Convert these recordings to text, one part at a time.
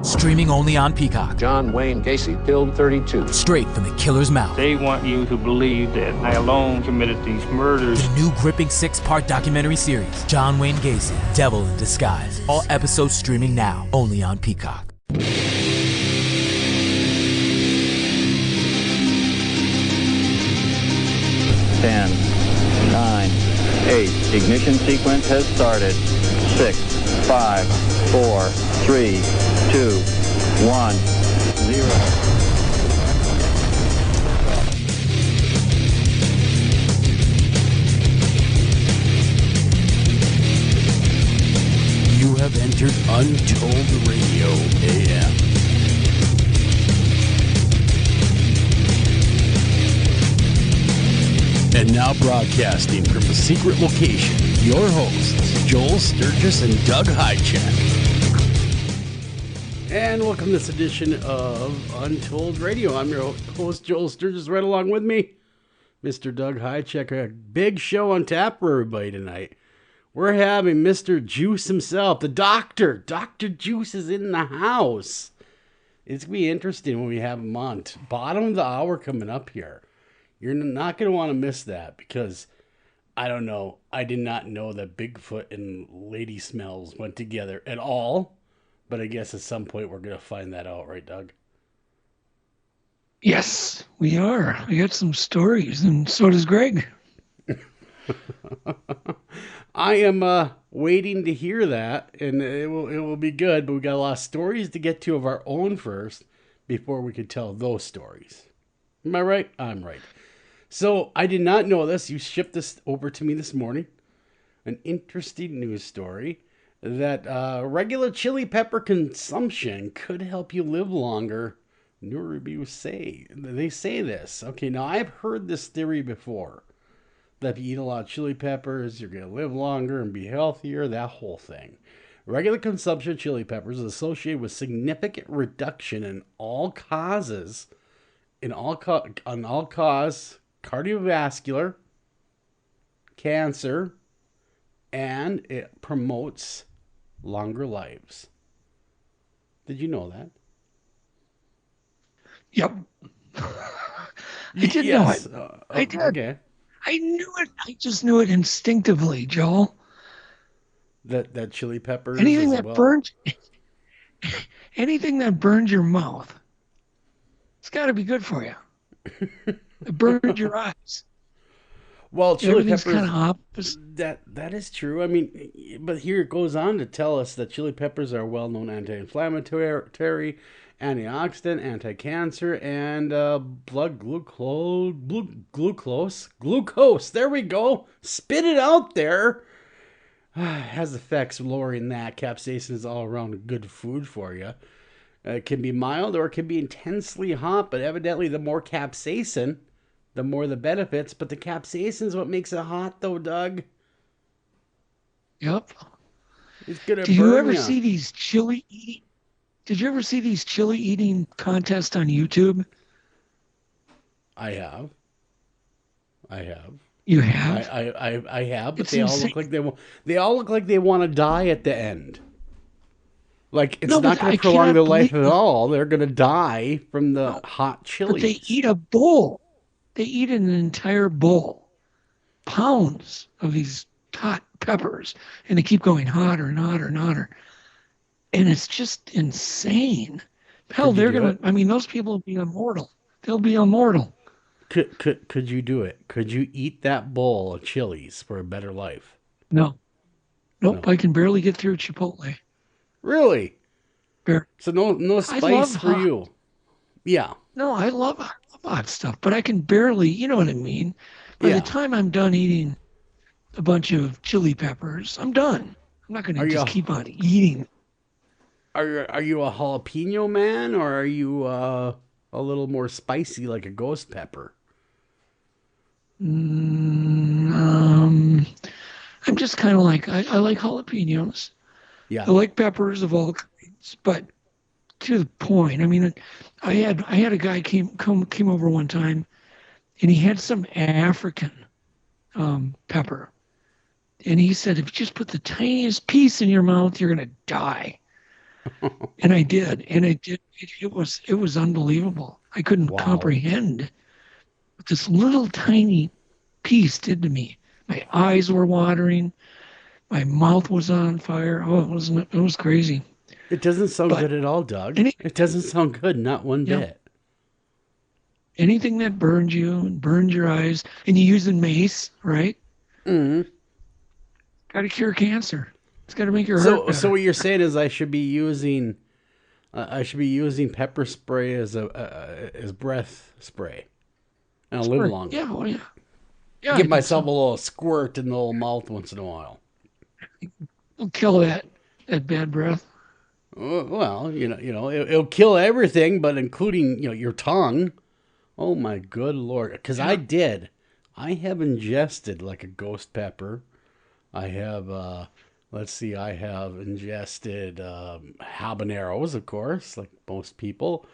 Streaming only on Peacock. John Wayne Gacy killed 32. Straight from the killer's mouth. They want you to believe that I alone committed these murders. The new gripping 6-part documentary series, John Wayne Gacy, Devil in Disguise. All episodes streaming now, only on Peacock. 10, 9, 8. Ignition sequence has started. 6, 5, 4, 3, 2, 1, 0. You have entered Untold Radio AM. And now broadcasting from a secret location, your hosts, Joel Sturgis and Doug Hajicek. And welcome to this edition of Untold Radio. I'm your host, Joel Sturgis. Right along with me, Mr. Doug Hajicek. A big show on tap for everybody tonight. We're having Mr. Juice himself, the doctor. Dr. Juice is in the house. It's going to be interesting when we have him on. Bottom of the hour coming up here. You're not going to want to miss that because, I don't know, I did not know that Bigfoot and Lady Smells went together at all. But I guess at some point we're going to find that out, right, Doug? Yes, we are. We got some stories, and so does Greg. I am waiting to hear that, and it will be good. But we got a lot of stories to get to of our own first before we could tell those stories. Am I right? I'm right. So I did not know this. You shipped this over to me this morning. An interesting news story that regular chili pepper consumption could help you live longer. New reviews say this. Okay, now I've heard this theory before. That if you eat a lot of chili peppers, you're going to live longer and be healthier, that whole thing. Regular consumption of chili peppers is associated with significant reduction in all causes, cardiovascular, cancer, and it promotes longer lives. Did you know that? Yep. I did know it. I did. Okay. I knew it. I just knew it instinctively, Joel. That chili peppers. Anything that burns your mouth, it's got to be good for you. It burned your eyes. Well, chili peppers kind of opposite. That is true. I mean, but here it goes on to tell us that chili peppers are well-known anti-inflammatory, antioxidant, anti-cancer, and blood glucose. There we go. Spit it out there. Has effects lowering that. Capsaicin is all around good food for you. It can be mild or it can be intensely hot, but evidently the more capsaicin, the more the benefits. But the capsaicin is what makes it hot, though, Doug. Yep. It's gonna Did burn you ever ya. see these chili eating? Did you ever see these chili eating contests on YouTube? I have. You have? I have, but It's they all insane. look like they want to die at the end. Like it's No, not but going I to prolong cannot their life believe- at all. They're going to die from the hot chili. But they eat a bowl. They eat an entire bowl. Pounds of these hot peppers. And they keep going hotter and hotter and hotter. And it's just insane. Hell, Could you they're do going it? to, I mean, those people will be immortal. They'll be immortal. Could you do it? Could you eat that bowl of chilies for a better life? No. Nope, No. I can barely get through Chipotle. Really? Bar- So no I spice love for hot. you. Yeah. No, I love hot stuff, but I can barely, you know what I mean? By Yeah. the time I'm done eating a bunch of chili peppers, I'm done. I'm not going Are to you just a- keep on eating. Are you a jalapeno man or are you a little more spicy like a ghost pepper? I'm just kind of like, I like jalapenos. Yeah. I like peppers of all kinds, but to the point. I mean, I had a guy came over one time, and he had some African pepper, and he said, if you just put the tiniest piece in your mouth, you're gonna die. And I did, and it was unbelievable. I couldn't comprehend what this little tiny piece did to me. My eyes were watering, my mouth was on fire. Oh, it was crazy. It doesn't sound good at all, Doug. It doesn't sound good, not one bit. Anything that burns you and burns your eyes, and you're using mace, right? Mm-hmm. Got to cure cancer. It's got to make your heart better. So what you're saying is I should be using pepper spray as breath spray, and I'll live longer. Yeah, well, yeah. Give myself a little squirt in the little mouth once in a while. It'll kill that bad breath. Well, it'll kill everything, but including your tongue. Oh my good Lord! Because I have ingested like a ghost pepper. I have. I have ingested habaneros, of course, like most people.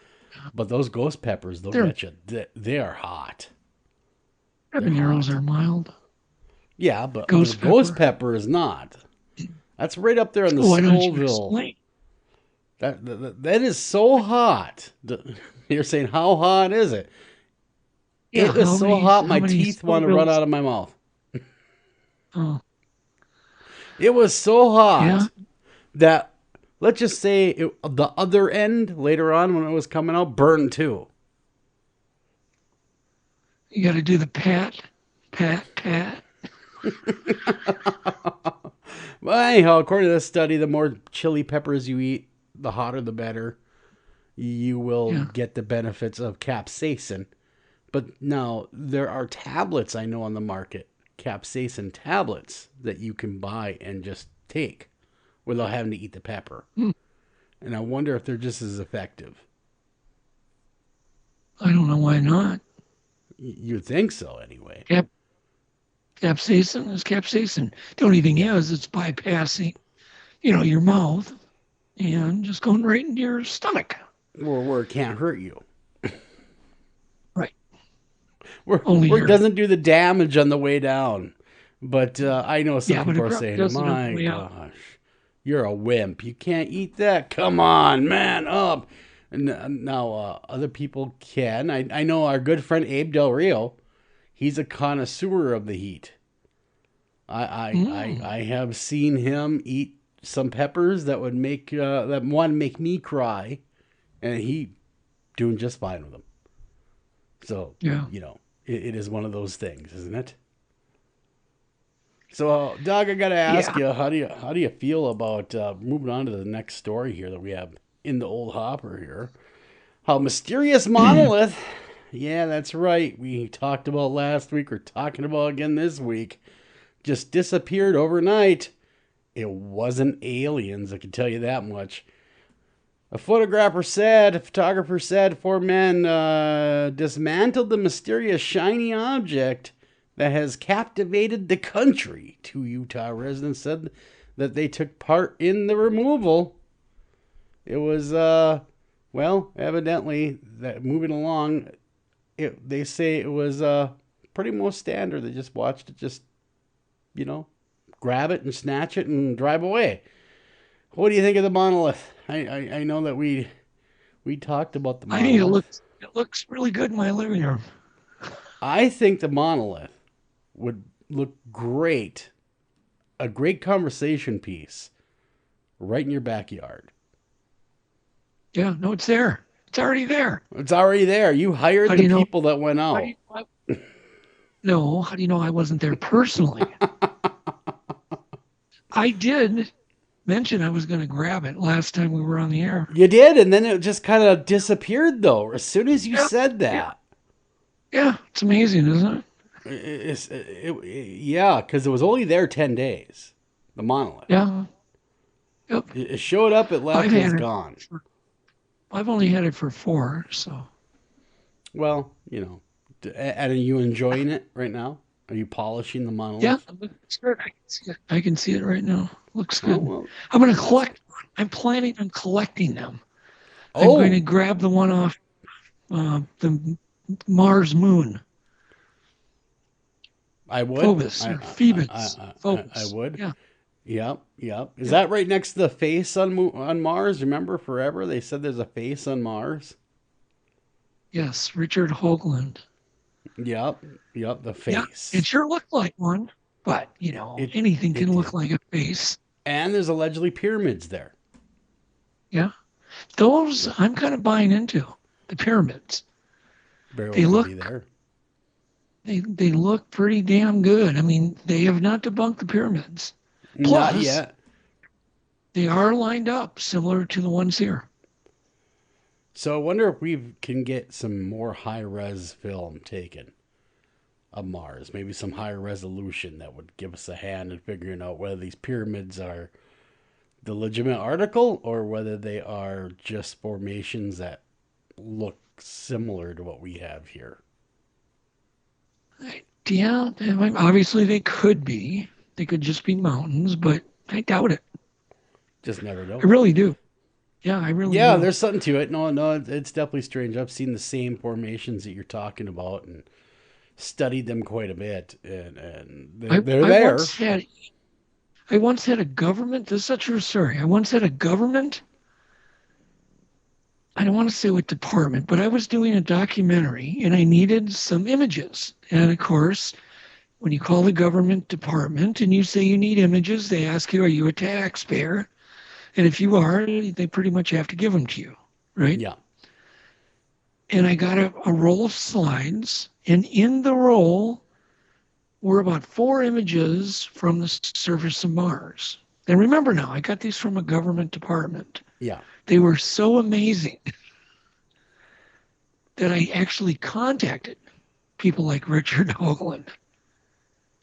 But those ghost peppers, they'll get you. They are hot. Habaneros are mild. Yeah, but ghost pepper is not. That's right up there on the Scoville. That is so hot. You're saying, how hot is it? Yeah, it is so hot, my teeth want to run out of my mouth. Oh. It was so hot that, let's just say, the other end, later on when it was coming out, burned too. You got to do the pat. Well, anyhow, according to this study, the more chili peppers you eat, the hotter the better. You will get the benefits of capsaicin. But now, there are tablets I know on the market, capsaicin tablets, that you can buy and just take without having to eat the pepper. And I wonder if they're just as effective. I don't know why not. You'd think so, anyway. Capsaicin is capsaicin. The only thing is, it's bypassing, your mouth and just going right into your stomach. Where it can't hurt you. Right. Where it doesn't do the damage on the way down. But I know some people are saying, my gosh, you're a wimp. You can't eat that. Come on, man up. And now other people can. I know our good friend Abe Del Rio. He's a connoisseur of the heat. I have seen him eat some peppers that would make me cry, and he doing just fine with them. So it is one of those things, isn't it? So, Doug, I got to ask you, how do you feel about moving on to the next story here that we have in the old hopper here? How mysterious monolith. Yeah, that's right. We talked about last week. We're talking about again this week. Just disappeared overnight. It wasn't aliens, I can tell you that much. A photographer said 4 men dismantled the mysterious shiny object that has captivated the country. 2 Utah residents said that they took part in the removal. It was, evidently, that moving along, they say it was pretty most standard. They just watched it grab it and snatch it and drive away. What do you think of the monolith? I know that we talked about the monolith. I think it looks really good in my living room. I think the monolith would look great, a great conversation piece, right in your backyard. Yeah, no, it's there. It's already there. It's already there. You hired the people that went out. No, how do you know I wasn't there personally? I did mention I was going to grab it last time we were on the air. You did, and then it just kind of disappeared, though, as soon as you said that. Yeah, it's amazing, isn't it? Yeah, because it was only there 10 days, the monolith. Yeah. Yep. It showed up, it left, it's gone. I've only had it for 4, so. Well, and are you enjoying it right now? Are you polishing the monolith? Yeah, it's good. I can see it right now. Looks good. Oh, well. I'm going to collect. I'm planning on collecting them. I'm going to grab the one off the Mars moon. I would. Phobos or Phoebus. I would. Yeah. Yep. Is that right next to the face on Mars? Remember, forever they said there's a face on Mars. Yes, Richard Hoagland. Yep, the face. Yeah, it sure looked like one, but anything can look like a face. And there's allegedly pyramids there. Yeah, those I'm kind of buying into. The pyramids. They look there. They look pretty damn good. I mean, they have not debunked the pyramids. Plus, not yet. They are lined up similar to the ones here. So I wonder if we can get some more high-res film taken of Mars. Maybe some higher resolution that would give us a hand in figuring out whether these pyramids are the legitimate article or whether they are just formations that look similar to what we have here. Yeah, obviously they could be. They could just be mountains, but I doubt it. Just never know. I really do. Yeah, I really do. Yeah, there's something to it. No, it's definitely strange. I've seen the same formations that you're talking about and studied them quite a bit, and they're there. I once had a government, this is a true story. I once had a government, I don't want to say what department, but I was doing a documentary and I needed some images. And of course, when you call the government department and you say you need images, they ask you, are you a taxpayer? And if you are, they pretty much have to give them to you, right? Yeah. And I got a roll of slides, and in the roll were about 4 images from the surface of Mars. And remember now, I got these from a government department. Yeah. They were so amazing that I actually contacted people like Richard Hoagland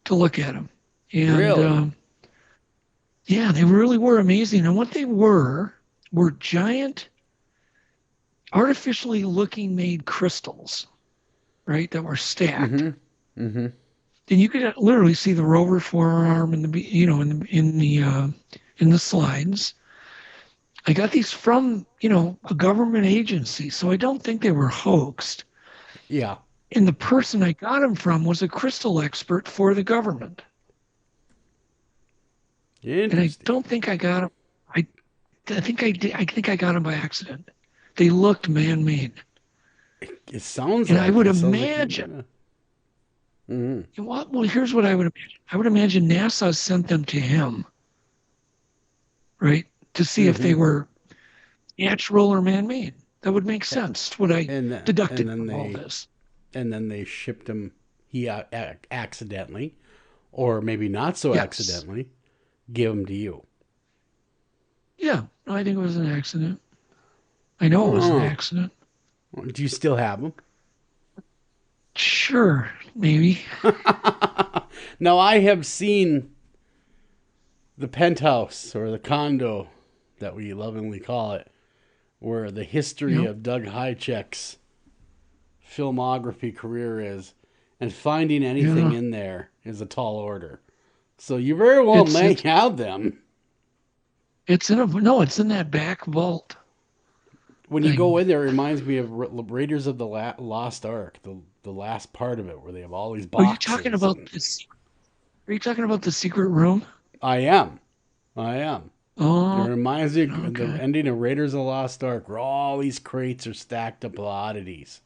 to look at them. And, really? Yeah, they really were amazing. And what they were giant, artificially looking made crystals, right, that were stacked. Mm-hmm. Mm-hmm. And you could literally see the rover forearm in the slides. I got these from, a government agency, so I don't think they were hoaxed. Yeah. And the person I got them from was a crystal expert for the government. And I don't think I got them. I think I did. I think I got them by accident. They looked man-made. It sounds. And like I would it. imagine. Mm-hmm. Well, here's what I would imagine. I would imagine NASA sent them to him, right, to see if they were natural or man-made. That would make sense. What I deducted from all this. And then they shipped him. He accidentally, or maybe not so accidentally, give him to you. Yeah, no, I think it was an accident. I know it was an accident. Do you still have them? Sure, maybe. Now, I have seen the penthouse or the condo that we lovingly call it, where the history of Doug Hajicek's filmography career is, and finding anything in there is a tall order. So you very well may have them. It's in that back vault. When you go in there, it reminds me of Raiders of the Lost Ark, the last part of it, where they have all these boxes. Are you talking about Are you talking about the secret room? I am. Oh, it reminds me of the ending of Raiders of the Lost Ark, where all these crates are stacked up with oddities.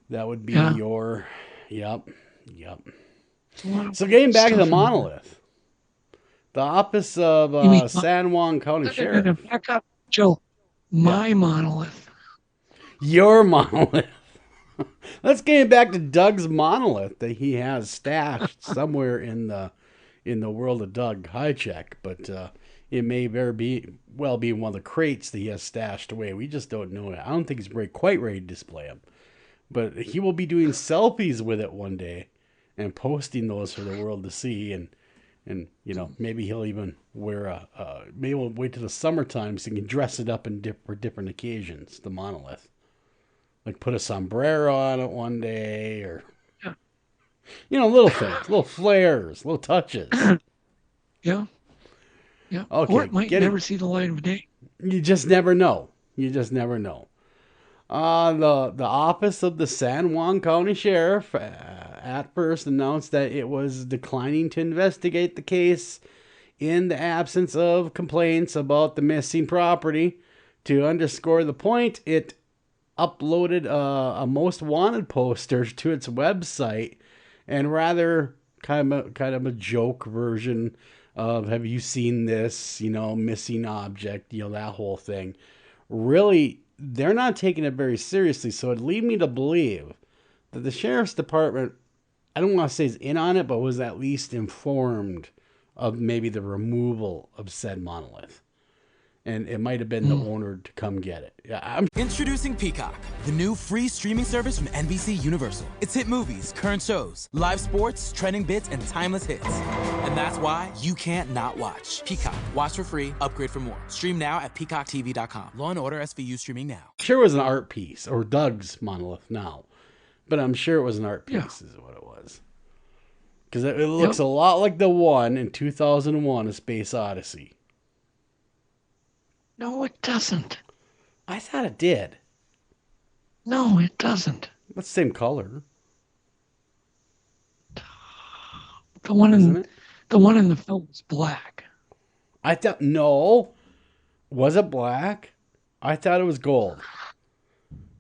That would be your, yep. So getting back to the monolith, the office of San Juan County Sheriff. Back up, Joe. My monolith. Your monolith. Let's get back to Doug's monolith that he has stashed somewhere in the world of Doug Hajicek, but it may well be one of the crates that he has stashed away. We just don't know it. I don't think he's quite ready to display them, but he will be doing selfies with it one day and posting those for the world to see, and maybe he'll even wear maybe we'll wait till the summertime so he can dress it up for different occasions. The monolith, like put a sombrero on it one day, or little things, little flares, little touches. Yeah. Okay. Or it might never see the light of day. You just never know. The office of the San Juan County Sheriff at first announced that it was declining to investigate the case in the absence of complaints about the missing property. To underscore the point, it uploaded a most wanted poster to its website, and rather kind of a joke version of, have you seen this, missing object, that whole thing. Really, they're not taking it very seriously, so it lead me to believe that the sheriff's department, I don't want to say is in on it, but was at least informed of maybe the removal of said monolith. And it might have been the owner to come get it. Yeah, Introducing Peacock, the new free streaming service from NBC Universal. It's hit movies, current shows, live sports, trending bits, and timeless hits. And that's why you can't not watch. Peacock. Watch for free, upgrade for more. Stream now at peacocktv.com. Law & Order SVU streaming now. Sure it was an art piece, or Doug's monolith now. But I'm sure it was an art piece is what it was. Because it looks a lot like the one in 2001, A Space Odyssey. No, it doesn't. I thought it did. No, it doesn't. It's the same color. The one in the film is black. I thought, no. Was it black? I thought it was gold.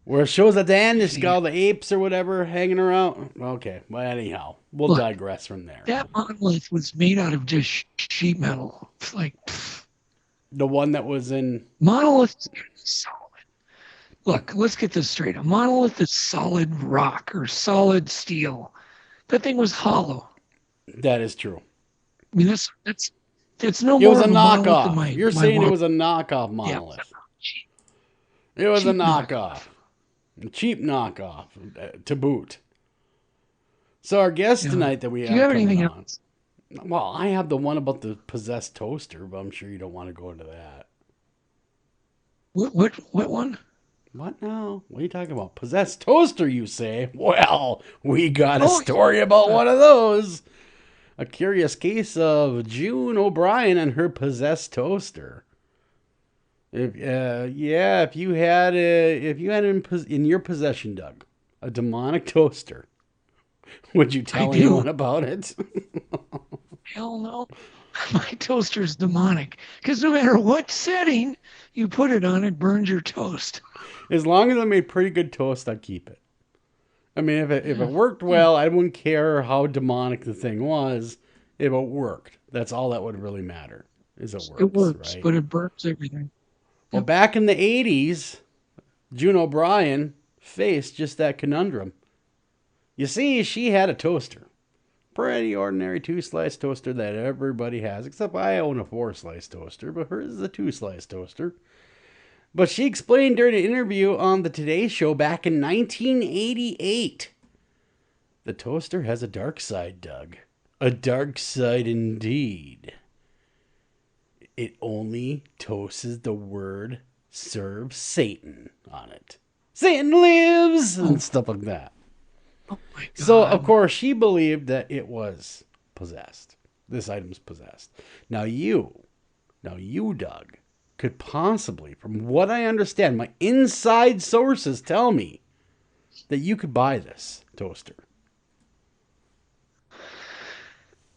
Where it shows at the end, it's got all the apes or whatever hanging around. Okay, well, anyhow, we'll digress from there. That monolith was made out of just sheet metal. It's like... The one that was in... Monolith is solid. Look, let's get this straight. A monolith is solid rock or solid steel. That thing was hollow. That is true. I mean, that's no it more was a of a knockoff. monolith than You're saying it was a knockoff monolith. Yeah, it was a knockoff. A cheap knockoff, to boot. So our guest tonight that we have... Do you have anything else? Well, I have the one about the possessed toaster, but I'm sure you don't want to go into that. What one? What now? What are you talking about? Possessed toaster, you say? Well, we got a story about one of those. A curious case of June O'Brien and her possessed toaster. If you had in your possession, Doug, a demonic toaster, would you tell anyone about it? Hell no. My toaster's demonic. Because no matter what setting you put it on, it burns your toast. As long as I made pretty good toast, I'd keep it. I mean, if it worked well, I wouldn't care how demonic the thing was. If it worked, that's all that would really matter. Is it works? It works, right? but it burns everything. Well, back in the 80s, June O'Brien faced just that conundrum. You see, she had a toaster. Pretty ordinary 2-slice toaster that everybody has, except I own a 4-slice toaster, but hers is a 2-slice toaster. But she explained during an interview on the Today Show back in 1988. The toaster has a dark side, Doug. A dark side indeed. It only toasts the word serve Satan on it. Satan lives! And stuff like that. Oh my God. So, of course, she believed that it was possessed. This item's possessed. Now you, Doug, could possibly, from what I understand, my inside sources tell me that you could buy this toaster.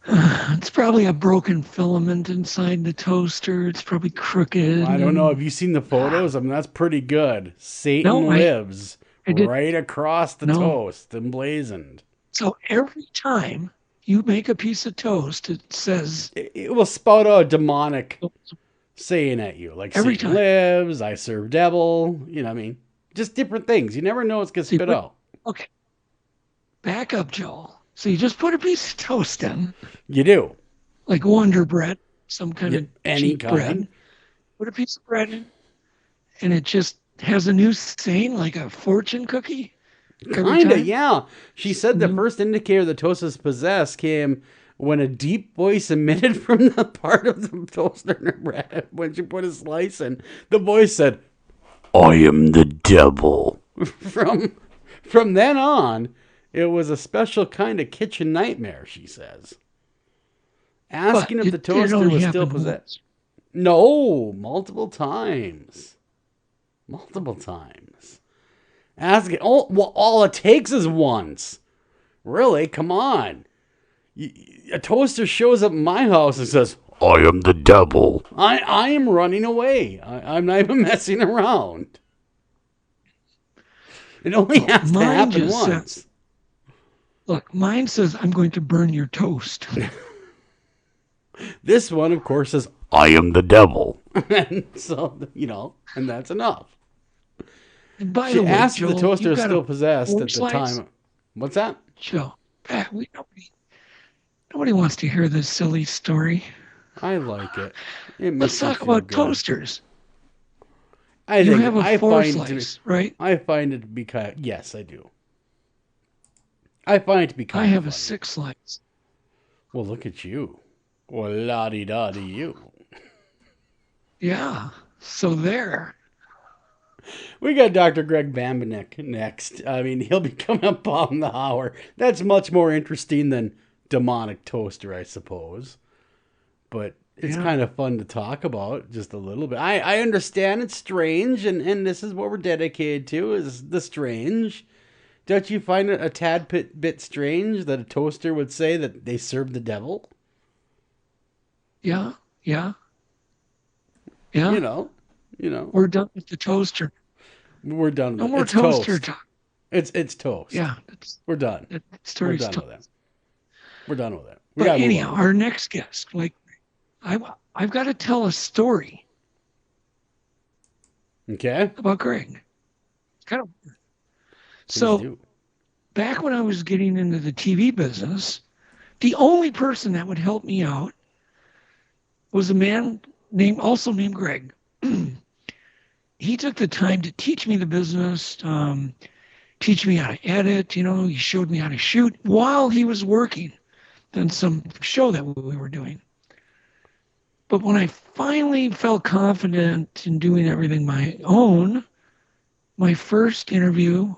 It's probably a broken filament inside the toaster. It's probably crooked. I don't know. Have you seen the photos? I mean, that's pretty good. Satan lives right across the toast, emblazoned. So every time you make a piece of toast, it says... It will spout out a demonic saying at you. Like, every Satan time. lives, I serve devil. You know what I mean? Just different things. You never know what's going to spit out. Okay. Back up, Joel. So you just put a piece of toast in. You do. Like Wonder Bread, some kind of any cheap kind. bread. Put a piece of bread in, and it just has a new saying, like a fortune cookie. Kinda, yeah. She said the first indicator the toast is possessed came when a deep voice emitted from the part of the toaster in her bread when she put a slice in. The voice said, "I am the devil." From then on, it was a special kind of kitchen nightmare, she says. Asking if the toaster was still possessed. No, multiple times. Multiple times. Asking, all it takes is once. Really? Come on. A toaster shows up at my house and says, I am the devil. I am running away. I'm not even messing around. It only has to happen once. Look, mine says, I'm going to burn your toast. This one, of course, says, I am the devil. And so, and that's enough. And by she the way, asked Joel, if the toaster was still possessed at the time. What's that? Joe, nobody wants to hear this silly story. I like it. Let's talk about toasters. You have a 4-slice, right? I find it to be kind of, yes, I do. I find it to be kind of I have funny. a 6-slice. Well, look at you. Well, la-di-da-di you. Yeah, so there. We got Dr. Greg Bambenek next. I mean, he'll be coming up on the hour. That's much more interesting than demonic toaster, I suppose. But it's kind of fun to talk about just a little bit. I understand it's strange, and this is what we're dedicated to, is the strange. Don't you find it a tad bit strange that a toaster would say that they serve the devil? Yeah. You know. We're done with the toaster. We're done with it. No more toaster talk. It's toast. Yeah. We're done. We're done with it. We're done with it. But anyhow, our next guest, I've got to tell a story. Okay. About Greg. It's kind of weird. So, back when I was getting into the TV business, the only person that would help me out was a man named Greg. He took the time to teach me the business, teach me how to edit. He showed me how to shoot while he was working on some show that we were doing. But when I finally felt confident in doing everything my own, my first interview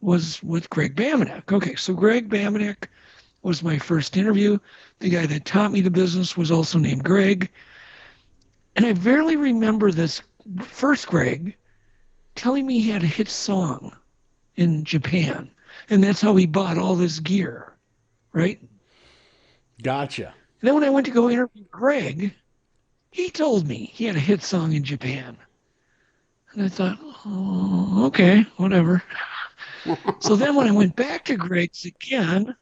was with Greg Bambenek. Okay, so Greg Bambenek was my first interview. The guy that taught me the business was also named Greg. And I barely remember this first Greg telling me he had a hit song in Japan. And that's how he bought all this gear, right? Gotcha. And then when I went to go interview Greg, he told me he had a hit song in Japan. And I thought, oh, okay, whatever. So then when I went back to Greg's again,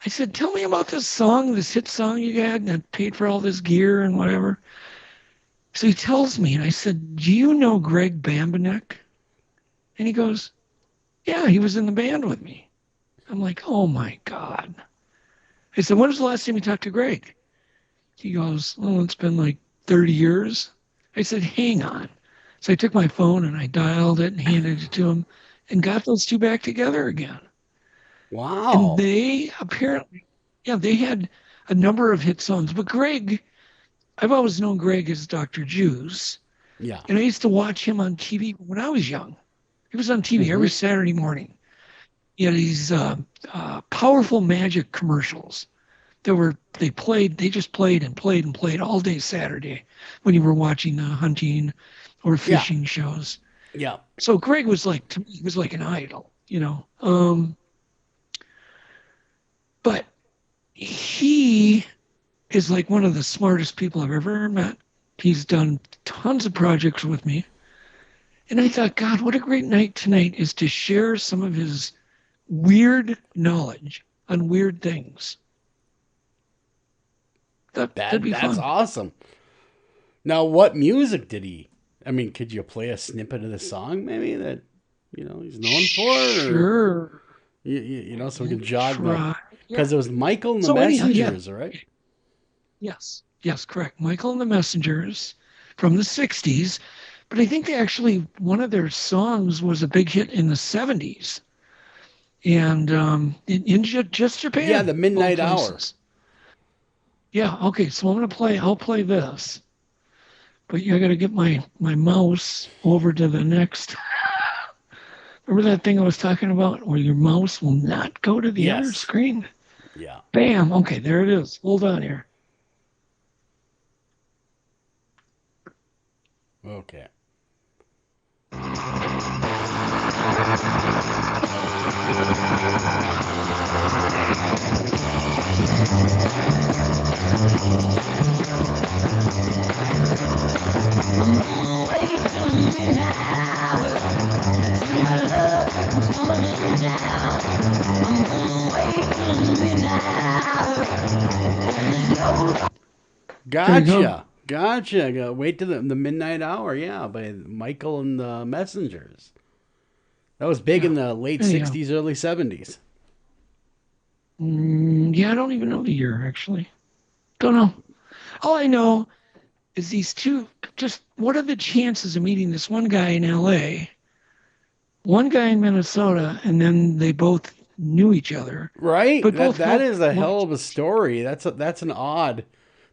I said, tell me about this song, this hit song you got, and I paid for all this gear and whatever. So he tells me, and I said, do you know Greg Bambenek? And he goes, yeah, he was in the band with me. I'm like, oh my God. I said, when was the last time you talked to Greg? He goes, oh, it's been like 30 years. I said, hang on. So I took my phone and I dialed it and handed it to him and got those two back together again. Wow. And they apparently, they had a number of hit songs. But Greg, I've always known Greg as Dr. Juice. Yeah. And I used to watch him on TV when I was young. He was on TV every Saturday morning. He had these powerful magic commercials. They just played and played and played all day Saturday when you were watching the hunting or fishing shows. Yeah. So Greg was to me, he was like an idol, But he is like one of the smartest people I've ever met. He's done tons of projects with me. And I thought, God, what a great night tonight is to share some of his weird knowledge on weird things. That'd be fun. That's awesome. Now, what music did he? I mean, could you play a snippet of the song, maybe that he's known for? Sure. So we can jog because it was Michael and the Messengers, right? Yes, correct. Michael and the Messengers from the '60s, but I think one of their songs was a big hit in the '70s, and in just Japan. Yeah, the Midnight Hour. Yeah, okay, so I'll play this. But I got to get my mouse over to the next. Remember that thing I was talking about where your mouse will not go to the other screen? Yeah. Bam, okay, there it is. Hold on here. Okay. Gotcha. Wait to the midnight hour. Yeah, by Michael and the Messengers. That was big in the late 60s, early 70s. Yeah, I don't even know the year, actually. Don't know. All I know is these two, just what are the chances of meeting this one guy in L.A., one guy in Minnesota, and then they both knew each other. Right? But that is a hell of a story. That's an odd...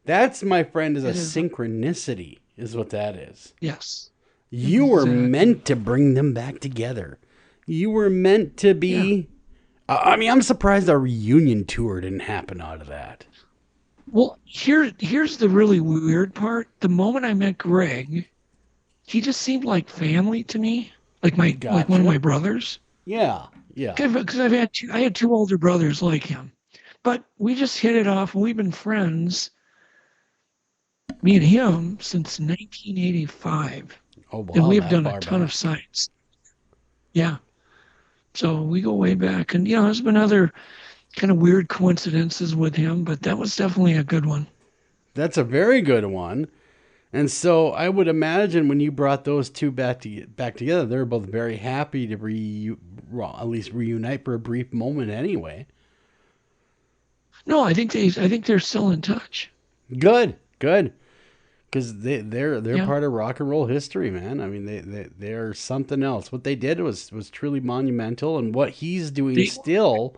That's, my friend, is a synchronicity, is what that is. Yes. You were meant to bring them back together. You were meant to be... Yeah. I mean, I'm surprised our reunion tour didn't happen out of that. Well, here's the really weird part. The moment I met Greg, he just seemed like family to me, like one of my brothers. Yeah. Because I had two older brothers like him, but we just hit it off. We've been friends, me and him, since 1985. Oh wow! And we've done a ton of science. Yeah. So we go way back, and there's been other kind of weird coincidences with him, but that was definitely a good one. That's a very good one. And so I would imagine when you brought those two back together, they were both very happy to at least reunite for a brief moment anyway. No, I think they're still in touch. Good. Because they're part of rock and roll history, man. I mean, they're something else. What they did was truly monumental, and what he's doing still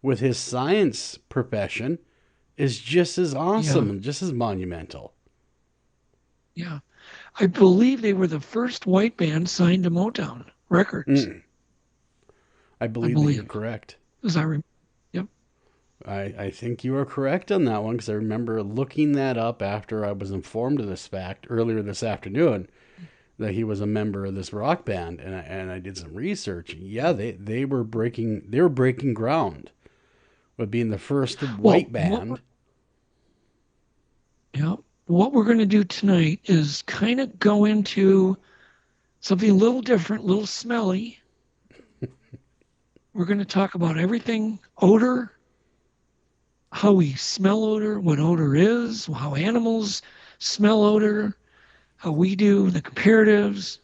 with his science profession is just as awesome and just as monumental. Yeah. I believe they were the first white band signed to Motown Records. I believe you're correct. As I remember. Yep. I think you are correct on that one, because I remember looking that up after I was informed of this fact earlier this afternoon, that he was a member of this rock band, and I did some research. Yeah, they were breaking ground with being the first white band. What we're going to do tonight is kind of go into something a little different, a little smelly. We're going to talk about everything odor, how we smell odor, what odor is, how animals smell odor, how we do, the comparatives.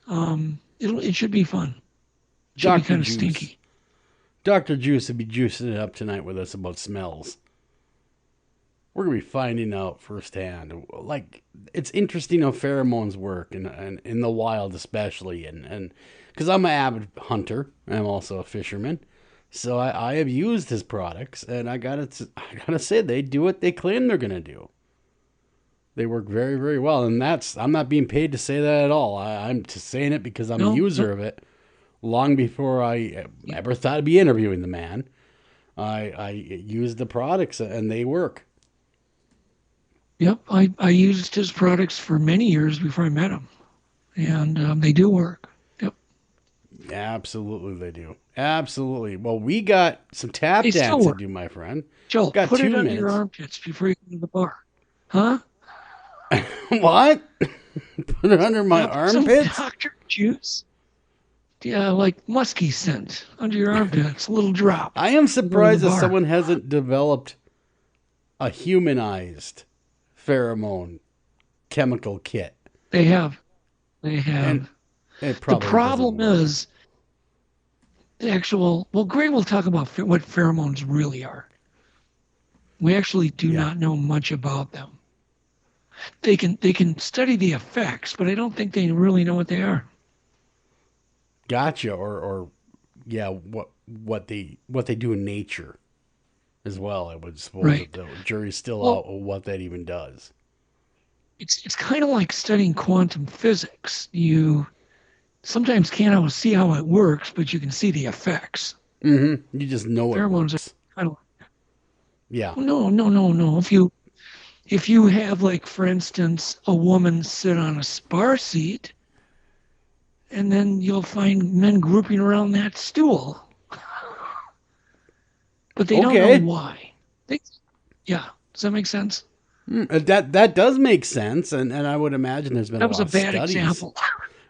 It should be fun. It should be kind of stinky. Dr. Juice will be juicing it up tonight with us about smells. We're going to be finding out firsthand. Like, it's interesting how pheromones work, and in the wild especially. And because I'm an avid hunter, I'm also a fisherman. So I have used his products, and I gotta say, they do what they claim they're going to do. They work very, very well. And I'm not being paid to say that at all. I'm just saying it because I'm a user of it. Long before I ever thought I'd be interviewing the man, I used the products, and they work. Yep, I used his products for many years before I met him, and they do work. Yep. Absolutely, they do. Absolutely. Well, we got some tap dance to do, my friend. Joel, got put 2 it minutes. under your armpits before you go to the bar. Huh? What? Put it under my armpits? Some Dr. Juice. Yeah, like musky scent under your armpits, a little drop. I am surprised that someone hasn't developed a humanized pheromone chemical kit. They have. The problem is the actual... Well, Gray will talk about what pheromones really are. We actually do not know much about them. They can study the effects, but I don't think they really know what they are. Gotcha. Or what they do in nature as well. I would suppose that the jury's still out on what that even does. It's kind of like studying quantum physics. You sometimes can't always see how it works, but you can see the effects. Mm-hmm. You just know pheromones it works. Are kind of like, yeah. No. If you have, like, for instance, a woman sit on a spar seat, and then you'll find men grouping around that stool. But they don't know why. Does that make sense? That does make sense, and I would imagine there's been a lot of studies. That was a bad example.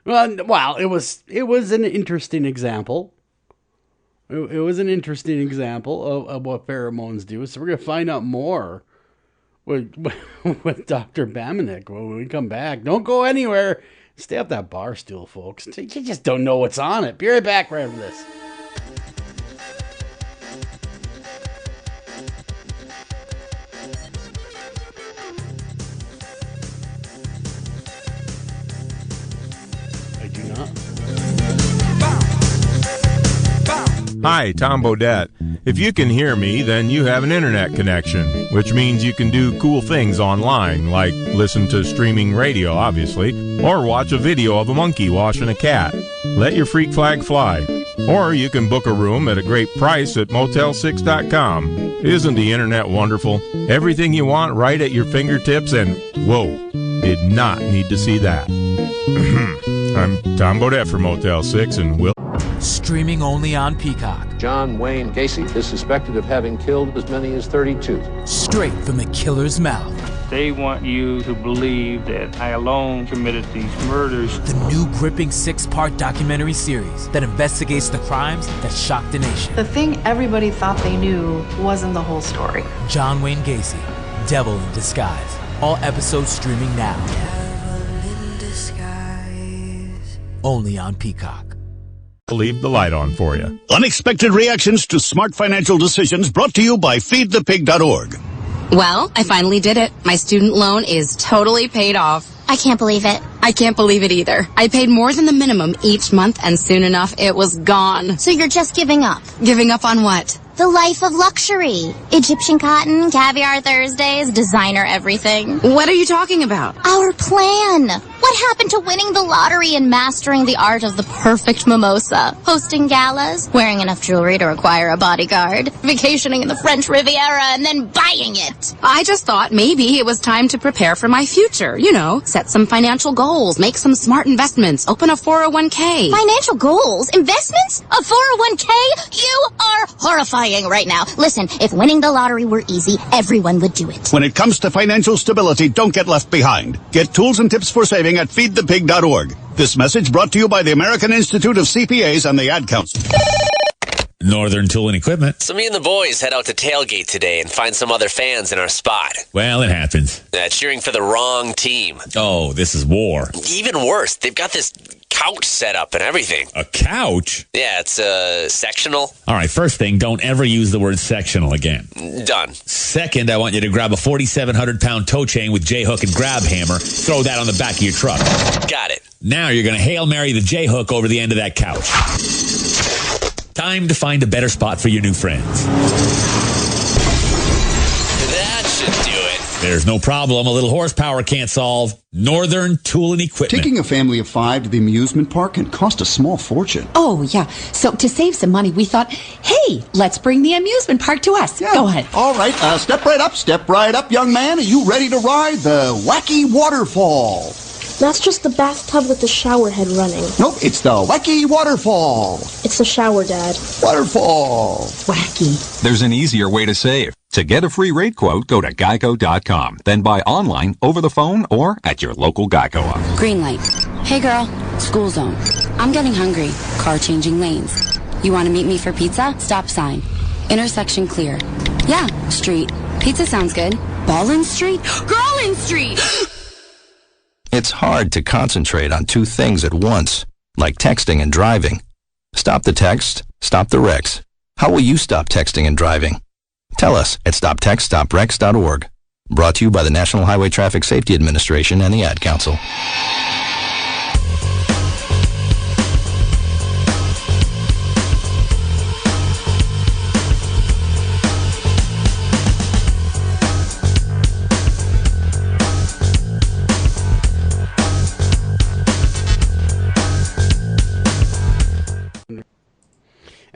Well, it was an interesting example. It was an interesting example of what pheromones do. So we're going to find out more with Dr. Bambenek when we come back. Don't go anywhere. Stay up that bar stool, folks. You just don't know what's on it. Be right back right after this. I do not. Hi, Tom Bodette. If you can hear me, then you have an internet connection, which means you can do cool things online, like listen to streaming radio, obviously, or watch a video of a monkey washing a cat. Let your freak flag fly. Or you can book a room at a great price at Motel6.com. Isn't the internet wonderful? Everything you want right at your fingertips, and whoa, did not need to see that. I'm Tom Bodette for Motel 6, and we'll... Streaming only on Peacock. John Wayne Gacy is suspected of having killed as many as 32. Straight from the killer's mouth. They want you to believe that I alone committed these murders. The new gripping 6-part documentary series that investigates the crimes that shocked the nation. The thing everybody thought they knew wasn't the whole story. John Wayne Gacy, Devil in Disguise. All episodes streaming now. Devil in Disguise. Only on Peacock. leave the light on for you. Unexpected reactions to smart financial decisions brought to you by feedthepig.org. Well, I finally did it. My student loan is totally paid off. I can't believe it. I can't believe it either. I paid more than the minimum each month, and soon enough, it was gone. So you're just giving up? Giving up on what? The life of luxury. Egyptian cotton, caviar Thursdays, designer everything. What are you talking about? Our plan. What happened to winning the lottery and mastering the art of the perfect mimosa? Hosting galas, wearing enough jewelry to require a bodyguard, vacationing in the French Riviera, and then buying it. I just thought maybe it was time to prepare for my future. You know, set some financial goals, make some smart investments, open a 401k. Financial goals? Investments? A 401k? You are horrifying right now. Listen, if winning the lottery were easy, everyone would do it. When it comes to financial stability, don't get left behind. Get tools and tips for saving at feedthepig.org. This message brought to you by the American Institute of CPAs and the Ad Council. Northern Tool and Equipment. So me and the boys head out to tailgate today and find some other fans in our spot. Well, it happens. Cheering for the wrong team. Oh, this is war. Even worse, they've got this couch set up and everything. A couch? Yeah, it's sectional. All right, first thing, don't ever use the word sectional again. Done. Second, I want you to grab a 4,700-pound tow chain with J-hook and grab hammer. Throw that on the back of your truck. Got it. Now you're going to Hail Mary the J-hook over the end of that couch. Time to find a better spot for your new friends. That should do it. There's no problem a little horsepower can't solve. Northern Tool and Equipment. Taking a family of 5 to the amusement park can cost a small fortune. Oh, yeah. So to save some money, we thought, hey, let's bring the amusement park to us. Yeah. Go ahead. All right. Step right up, young man. Are you ready to ride the wacky waterfall? That's just the bathtub with the shower head running. Nope, it's the wacky waterfall. It's the shower, Dad. Waterfall. Wacky. There's an easier way to save. To get a free rate quote, go to geico.com. Then buy online, over the phone, or at your local Geico office. Green light. Hey, girl. School zone. I'm getting hungry. Car changing lanes. You want to meet me for pizza? Stop sign. Intersection clear. Yeah, street. Pizza sounds good. Ballin Street? Girlin Street! It's hard to concentrate on two things at once, like texting and driving. Stop the text, stop the wrecks. How will you stop texting and driving? Tell us at stoptextstopwrecks.org. Brought to you by the National Highway Traffic Safety Administration and the Ad Council.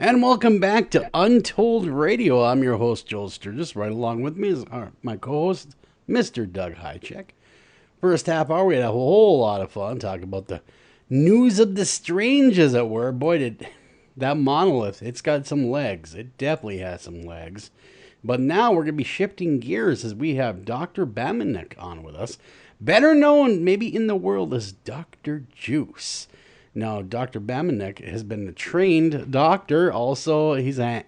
And welcome back to Untold Radio. I'm your host, Joel Sturgis. Right along with me is my co-host, Mr. Doug Hajicek. First half hour, we had a whole lot of fun talking about the news of the strange, as it were. Boy, did that monolith, it's got some legs. It definitely has some legs. But now we're going to be shifting gears as we have Dr. Bambenek on with us. Better known maybe in the world as Dr. Juice. Now, Dr. Bambenek has been a trained doctor. Also, he's an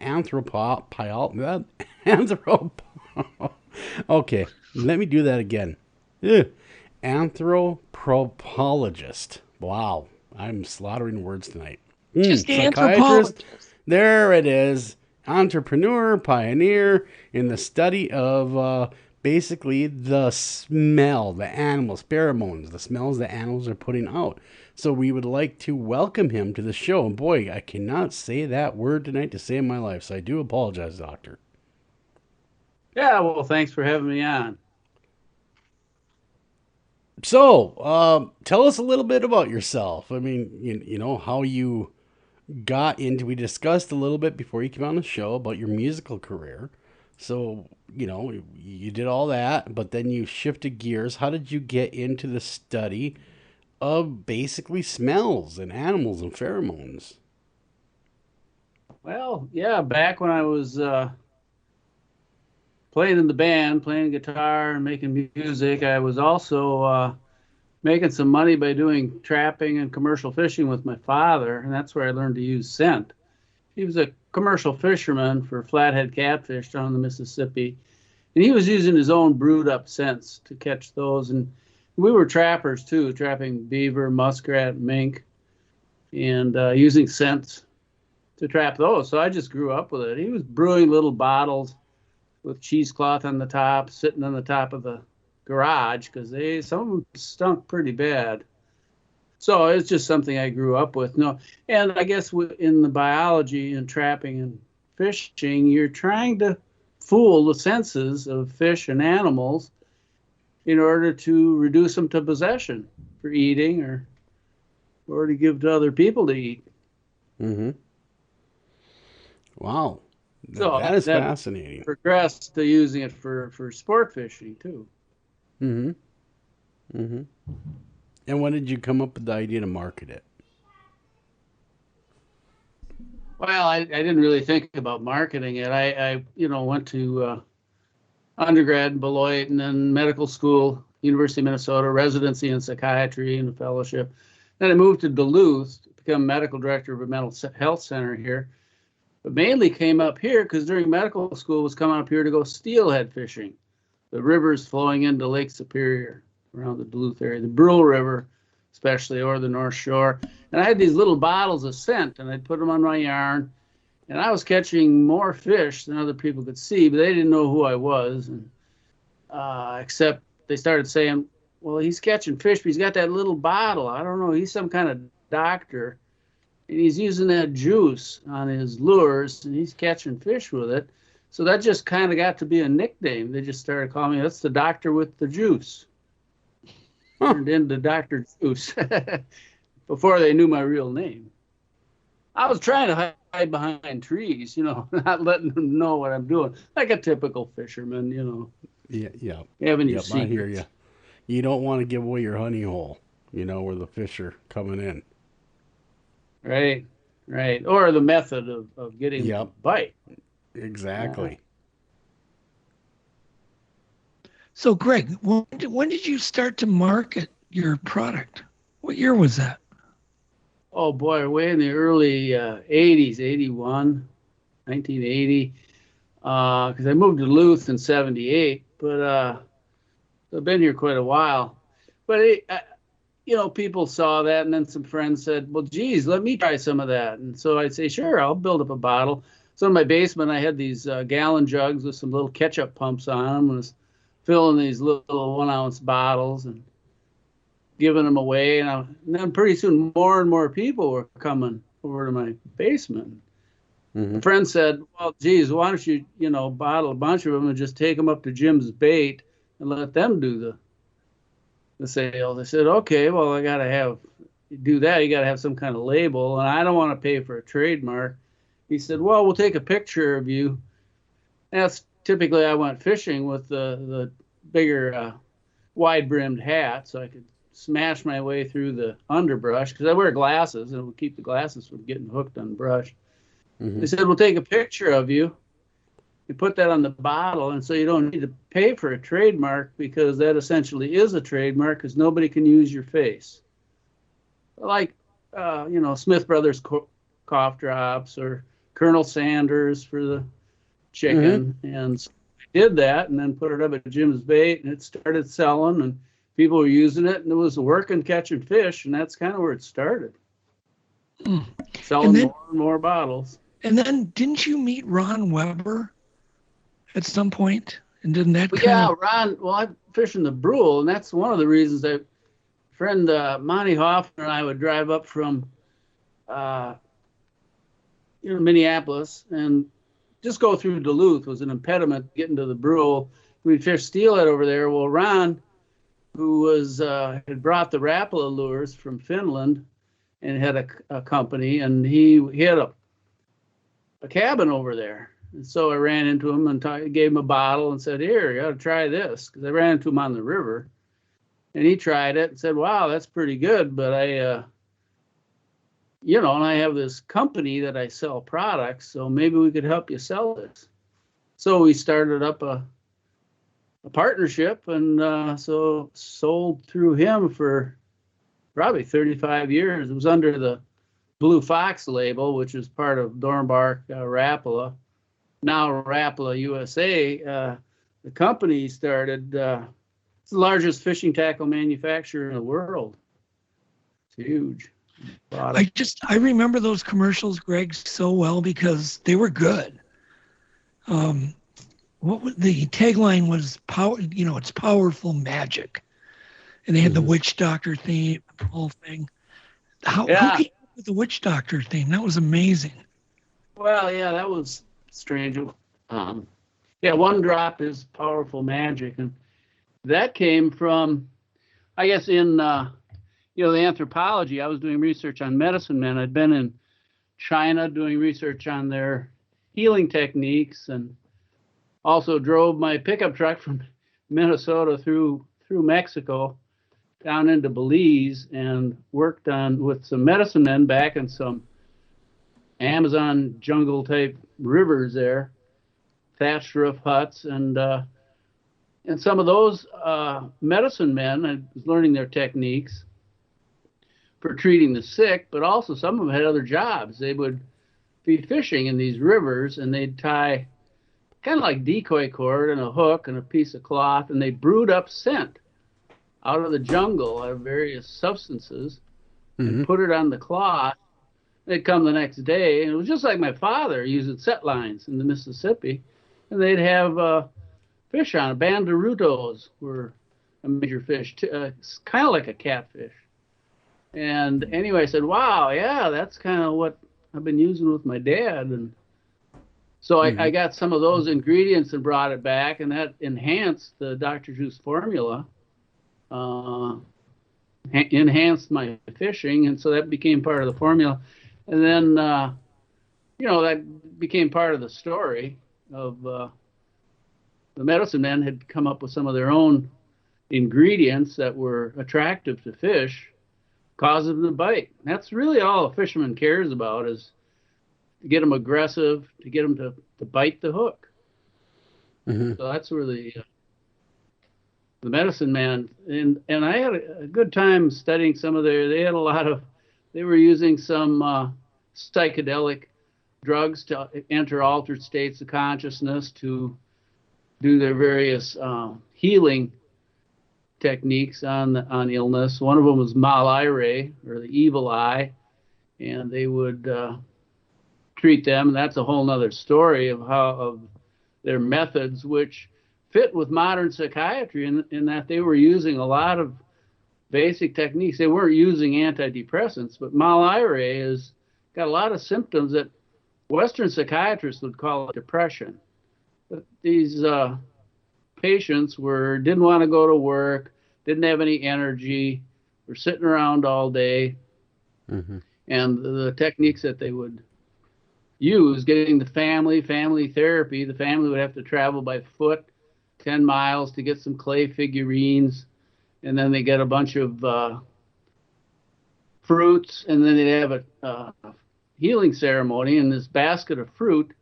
Okay, let me do that again. Anthropologist. Wow, I'm slaughtering words tonight. Just Psychiatrist. There it is. Entrepreneur, pioneer in the study of basically the smell, the animals, pheromones, the smells the animals are putting out. So we would like to welcome him to the show. And boy, I cannot say that word tonight to save my life. So I do apologize, Doctor. Yeah, well, thanks for having me on. So, tell us a little bit about yourself. I mean, you know, how you got into, we discussed a little bit before you came on the show about your musical career. So, you know, you did all that, but then you shifted gears. How did you get into the study of basically smells and animals and pheromones? Well, yeah, back when I was playing in the band, playing guitar and making music, I was also making some money by doing trapping and commercial fishing with my father, and that's where I learned to use scent. He was a commercial fisherman for flathead catfish down the Mississippi, and he was using his own brewed up scents to catch those. And we were trappers too, trapping beaver, muskrat, mink, and using scents to trap those. So I just grew up with it. He was brewing little bottles with cheesecloth on the top, sitting on the top of the garage, because some of them stunk pretty bad. So it's just something I grew up with. No, and I guess in the biology and trapping and fishing, you're trying to fool the senses of fish and animals in order to reduce them to possession for eating or to give to other people to eat. Mm-hmm. Wow. So that is fascinating. Progressed to using it for sport fishing too. Mm-hmm. Mm-hmm. And when did you come up with the idea to market it? Well, I didn't really think about marketing it. I went to undergrad in Beloit and then medical school, University of Minnesota, residency in psychiatry and a fellowship. Then I moved to Duluth to become medical director of a mental health center here. But mainly came up here because during medical school was coming up here to go steelhead fishing. The rivers flowing into Lake Superior around the Duluth area, the Brule River especially, or the North Shore. And I had these little bottles of scent, and I'd put them on my yarn. And I was catching more fish than other people could see, but they didn't know who I was. And except they started saying, well, he's catching fish, but he's got that little bottle. I don't know, he's some kind of doctor. And he's using that juice on his lures, and he's catching fish with it. So that just kind of got to be a nickname. They just started calling me, that's the doctor with the juice. Turned into Dr. Juice before they knew my real name. I was trying to hide behind trees, not letting them know what I'm doing, like a typical fisherman, Yeah. Having your I secrets. hear you. You don't want to give away your honey hole, where the fish are coming in. Right. Or the method of getting the bite. Exactly. So, Greg, when did you start to market your product? What year was that? Oh, boy, way in the early 80s, 1980. Because I moved to Duluth in 78, but I've been here quite a while. But, people saw that, and then some friends said, well, geez, let me try some of that. And so I'd say, sure, I'll build up a bottle. So in my basement, I had these gallon jugs with some little ketchup pumps on them, and was filling these little 1-ounce bottles and giving them away. And then pretty soon more and more people were coming over to my basement. Mm-hmm. A friend said, well, geez, why don't you, bottle a bunch of them and just take them up to Jim's Bait and let them do the sales. I said, okay, well, I got to do that. You got to have some kind of label, and I don't want to pay for a trademark. He said, well, we'll take a picture of you. And that's typically I went fishing with the bigger wide-brimmed hat so I could smash my way through the underbrush because I wear glasses and it would keep the glasses from getting hooked on brush. Mm-hmm. They said, we'll take a picture of you and put that on the bottle, and so you don't need to pay for a trademark because that essentially is a trademark because nobody can use your face. Like Smith Brothers cough drops or Colonel Sanders for the chicken. And so I did that and then put it up at Jim's Bait, and it started selling, and people were using it, and it was working catching fish, and that's kind of where it started. Selling more and more bottles. And then didn't you meet Ron Weber at some point? And didn't that Ron, well, I fish in the Brule, and that's one of the reasons that friend Monty Hoffman and I would drive up from Minneapolis and just go through Duluth was an impediment getting to the Brule. We'd fish steelhead over there. Well, Ron, who was had brought the Rapala lures from Finland and had a company, and he had a cabin over there. And so I ran into him and gave him a bottle and said, "Here, you got to try this," because I ran into him on the river. And he tried it and said, "Wow, that's pretty good, but and I have this company that I sell products, so maybe we could help you sell this." So we started up a partnership, and so sold through him for probably 35 years. It was under the Blue Fox label, which is part of Dornbach Rapala. Now Rapala USA, the company started, it's the largest fishing tackle manufacturer in the world. It's huge. I remember those commercials, Greg, so well because they were good. What was the tagline was power, it's powerful magic. And they had the witch doctor theme, the whole thing. Who came up with the witch doctor theme? That was amazing. Well, yeah, that was strange. One drop is powerful magic. And that came from, I guess, in, the anthropology. I was doing research on medicine men. I'd been in China doing research on their healing techniques, and also drove my pickup truck from Minnesota through Mexico down into Belize and worked with some medicine men back in some Amazon jungle type rivers there, thatched roof huts, and some of those medicine men, I was learning their techniques for treating the sick, but also some of them had other jobs. They would be fishing in these rivers, and they'd tie kind of like decoy cord and a hook and a piece of cloth, and they brewed up scent out of the jungle of various substances and put it on the cloth. They'd come the next day, and it was just like my father using set lines in the Mississippi, and they'd have fish on it. Banderutos were a major fish, kind of like a catfish. And anyway, I said, "Wow, yeah, that's kind of what I've been using with my dad." And so I got some of those ingredients and brought it back, and that enhanced the Dr. Juice formula, enhanced my fishing, and so that became part of the formula. And then, that became part of the story of the medicine men had come up with some of their own ingredients that were attractive to fish, cause them to bite. That's really all a fisherman cares about, is to get them aggressive, to get them to bite the hook. So that's where the medicine man, and I had a good time studying some of they were using some psychedelic drugs to enter altered states of consciousness to do their various healing techniques on illness. One of them was malire, or the evil eye, and they would treat them. And that's a whole nother story of their methods, which fit with modern psychiatry in that they were using a lot of basic techniques. They weren't using antidepressants, but malire has got a lot of symptoms that Western psychiatrists would call depression. But these patients didn't want to go to work, didn't have any energy, were sitting around all day. And the techniques that they would use, getting the family therapy, the family would have to travel by foot 10 miles to get some clay figurines, and then they get a bunch of fruits, and then they'd have a healing ceremony in this basket of fruit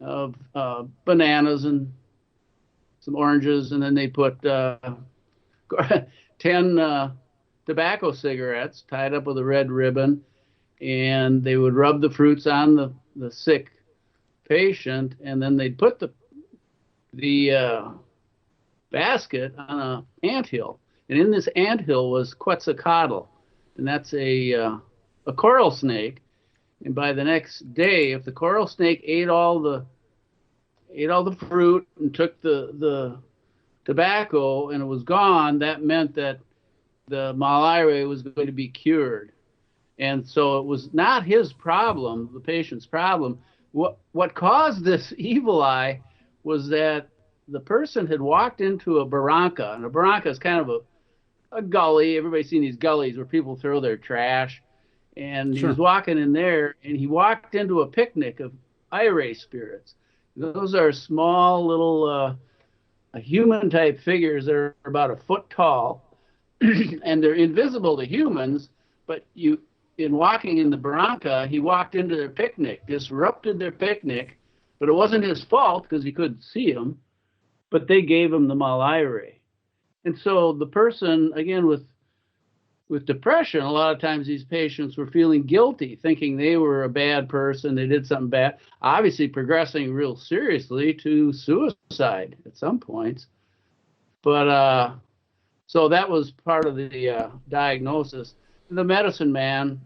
of bananas and some oranges, and then they put 10 tobacco cigarettes tied up with a red ribbon, and they would rub the fruits on the sick patient, and then they'd put the basket on an anthill. And in this anthill was Quetzalcoatl, and that's a coral snake. And by the next day, if the coral snake ate all the fruit and took the tobacco and it was gone, that meant that the malaria was going to be cured. And so it was not his problem, the patient's problem. What caused this evil eye was that the person had walked into a barranca, and a barranca is kind of a gully. Everybody's seen these gullies where people throw their trash. And he was walking in there, and he walked into a picnic of ire spirits. Those are small little human-type figures that are about a foot tall, and they're invisible to humans, but in walking in the barranca, he walked into their picnic, disrupted their picnic, but it wasn't his fault because he couldn't see them, but they gave him the malire. And so the person, again, with depression, a lot of times these patients were feeling guilty, thinking they were a bad person, they did something bad, obviously progressing real seriously to suicide at some points. But so that was part of the diagnosis. The medicine man,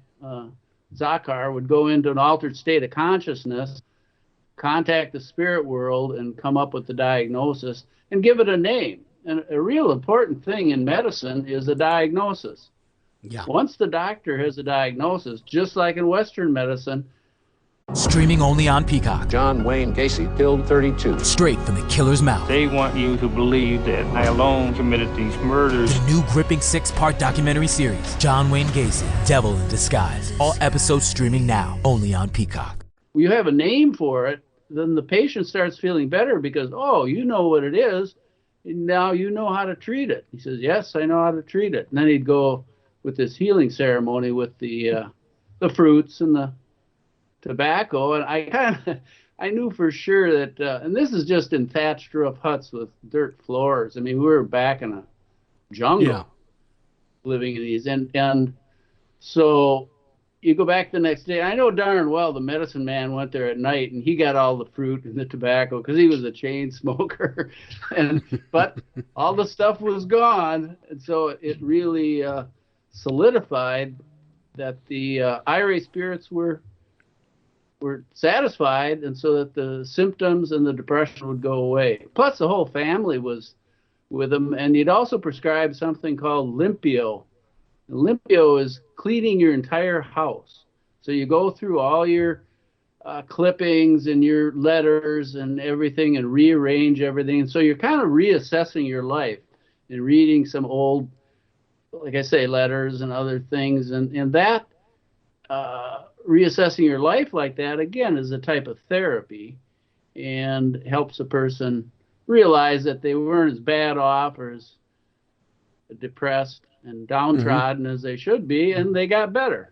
Zakar, would go into an altered state of consciousness, contact the spirit world, and come up with the diagnosis and give it a name. And a real important thing in medicine is a diagnosis. Yeah. Once the doctor has a diagnosis, just like in Western medicine. Streaming only on Peacock. John Wayne Gacy killed 32. Straight from the killer's mouth. They want you to believe that I alone committed these murders. The new gripping 6-part documentary series, John Wayne Gacy, Devil in Disguise. All episodes streaming now, only on Peacock. You have a name for it, then the patient starts feeling better because, oh, you know what it is, and now you know how to treat it. He says, yes, I know how to treat it. And then he'd go with this healing ceremony with the fruits and the tobacco, and I knew for sure that, and this is just in thatched roof huts with dirt floors. I mean, we were back in a jungle living in these, and so you go back the next day. I know darn well the medicine man went there at night, and he got all the fruit and the tobacco because he was a chain smoker, but all the stuff was gone, and so it really solidified that the ire spirits were satisfied, and so that the symptoms and the depression would go away. Plus, the whole family was with him, and he'd also prescribe something called limpio. And limpio is cleaning your entire house. So you go through all your clippings and your letters and everything and rearrange everything. And so you're kind of reassessing your life and reading some old, like I say, letters and other things. And that reassessing your life like that, again, is a type of therapy and helps a person realize that they weren't as bad off or as depressed and downtrodden as they should be, and they got better.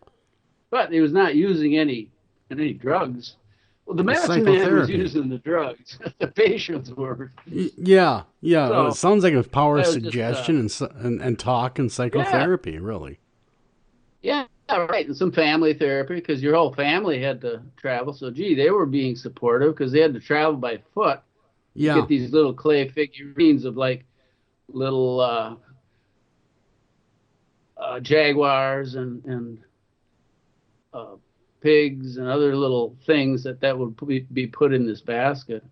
But he was not using any drugs. Well, the medicine man was using the drugs. The patients were. Yeah. So, it sounds like a power of suggestion and talk and psychotherapy, really. Yeah, right. And some family therapy, because your whole family had to travel. So, they were being supportive because they had to travel by foot. Yeah. Get these little clay figurines of like little jaguars and pigs and other little things that would be put in this basket.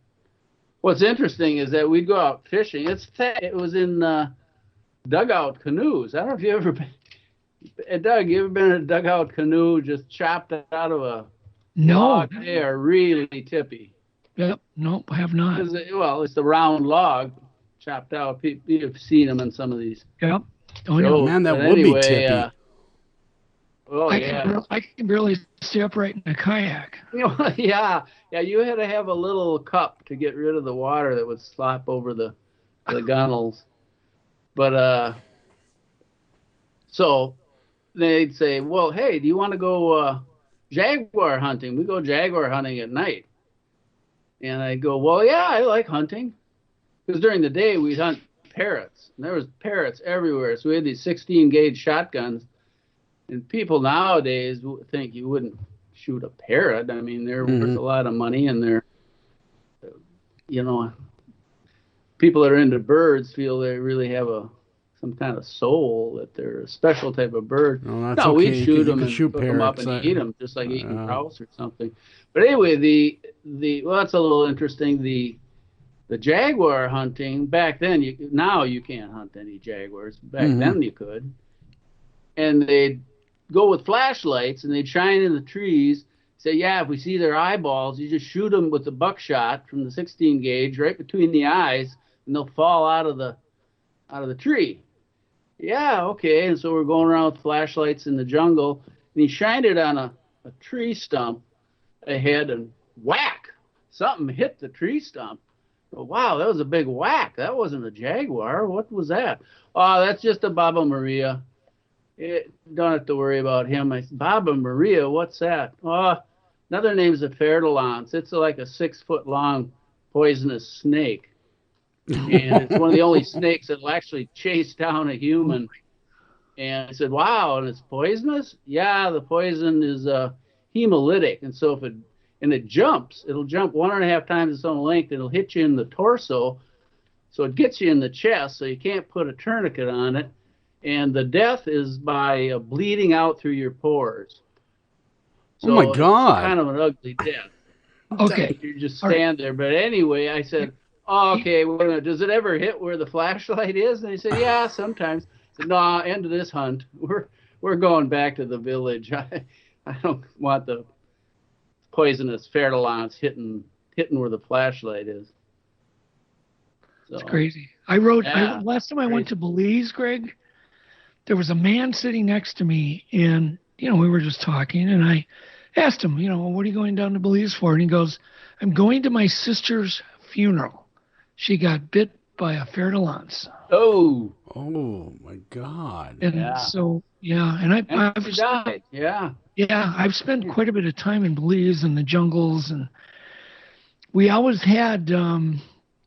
What's interesting is that we'd go out fishing. It was in dugout canoes. I don't know if you ever been. Doug, you ever been in a dugout canoe just chopped out of a log? They are really tippy. Yep. Nope, I have not. It's the round log chopped out. You've seen them in some of these. Yep. Oh, yeah. Man, that would be tippy. I can barely stay upright in a kayak. Yeah. You had to have a little cup to get rid of the water that would slop over the gunnels. But so they'd say, well, hey, do you want to go jaguar hunting? We go jaguar hunting at night. And I go, well, yeah, I like hunting. Because during the day we'd hunt parrots. And there was parrots everywhere. So we had these 16-gauge shotguns. And people nowadays think you wouldn't shoot a parrot. I mean, they're worth a lot of money, and they're, people that are into birds feel they really have some kind of soul, that they're a special type of bird. No, okay. We shoot them and cook them up and eat them, just like eating grouse or something. But anyway, well, that's a little interesting. The jaguar hunting back then, now you can't hunt any jaguars. Back then you could. And they'd go with flashlights and they'd shine in the trees. Say, yeah, if we see their eyeballs, you just shoot them with the buckshot from the 16 gauge right between the eyes, and they'll fall out of the tree. Yeah, okay. And so we're going around with flashlights in the jungle, and he shined it on a tree stump ahead, and whack! Something hit the tree stump. Oh, wow, that was a big whack. That wasn't a jaguar. What was that? Oh, that's just a Baba Maria. Don't have to worry about him. I said, Baba Maria, what's that? Oh, another name's a fer-de-lance. It's like a 6-foot-long poisonous snake. And it's one of the only snakes that'll actually chase down a human. And I said, wow, and it's poisonous? Yeah, the poison is hemolytic. And so it jumps. It'll jump 1.5 times its own length. It'll hit you in the torso. So it gets you in the chest, so you can't put a tourniquet on it. And the death is by bleeding out through your pores. So oh, my God. It's kind of an ugly death. Okay. You just stand there. But anyway, I said, oh, okay, well, does it ever hit where the flashlight is? And he said, yeah, sometimes. I said, no, end of this hunt. We're going back to the village. I don't want the poisonous fer-de-lance hitting where the flashlight is. So, it's crazy. Last time I went to Belize, Greg, there was a man sitting next to me, and, we were just talking, and I asked him, what are you going down to Belize for? And he goes, I'm going to my sister's funeral. She got bit by a fer-de-lance. Oh, my God. And so, and I've died. Yeah. Yeah, I've spent quite a bit of time in Belize and the jungles, and we always had a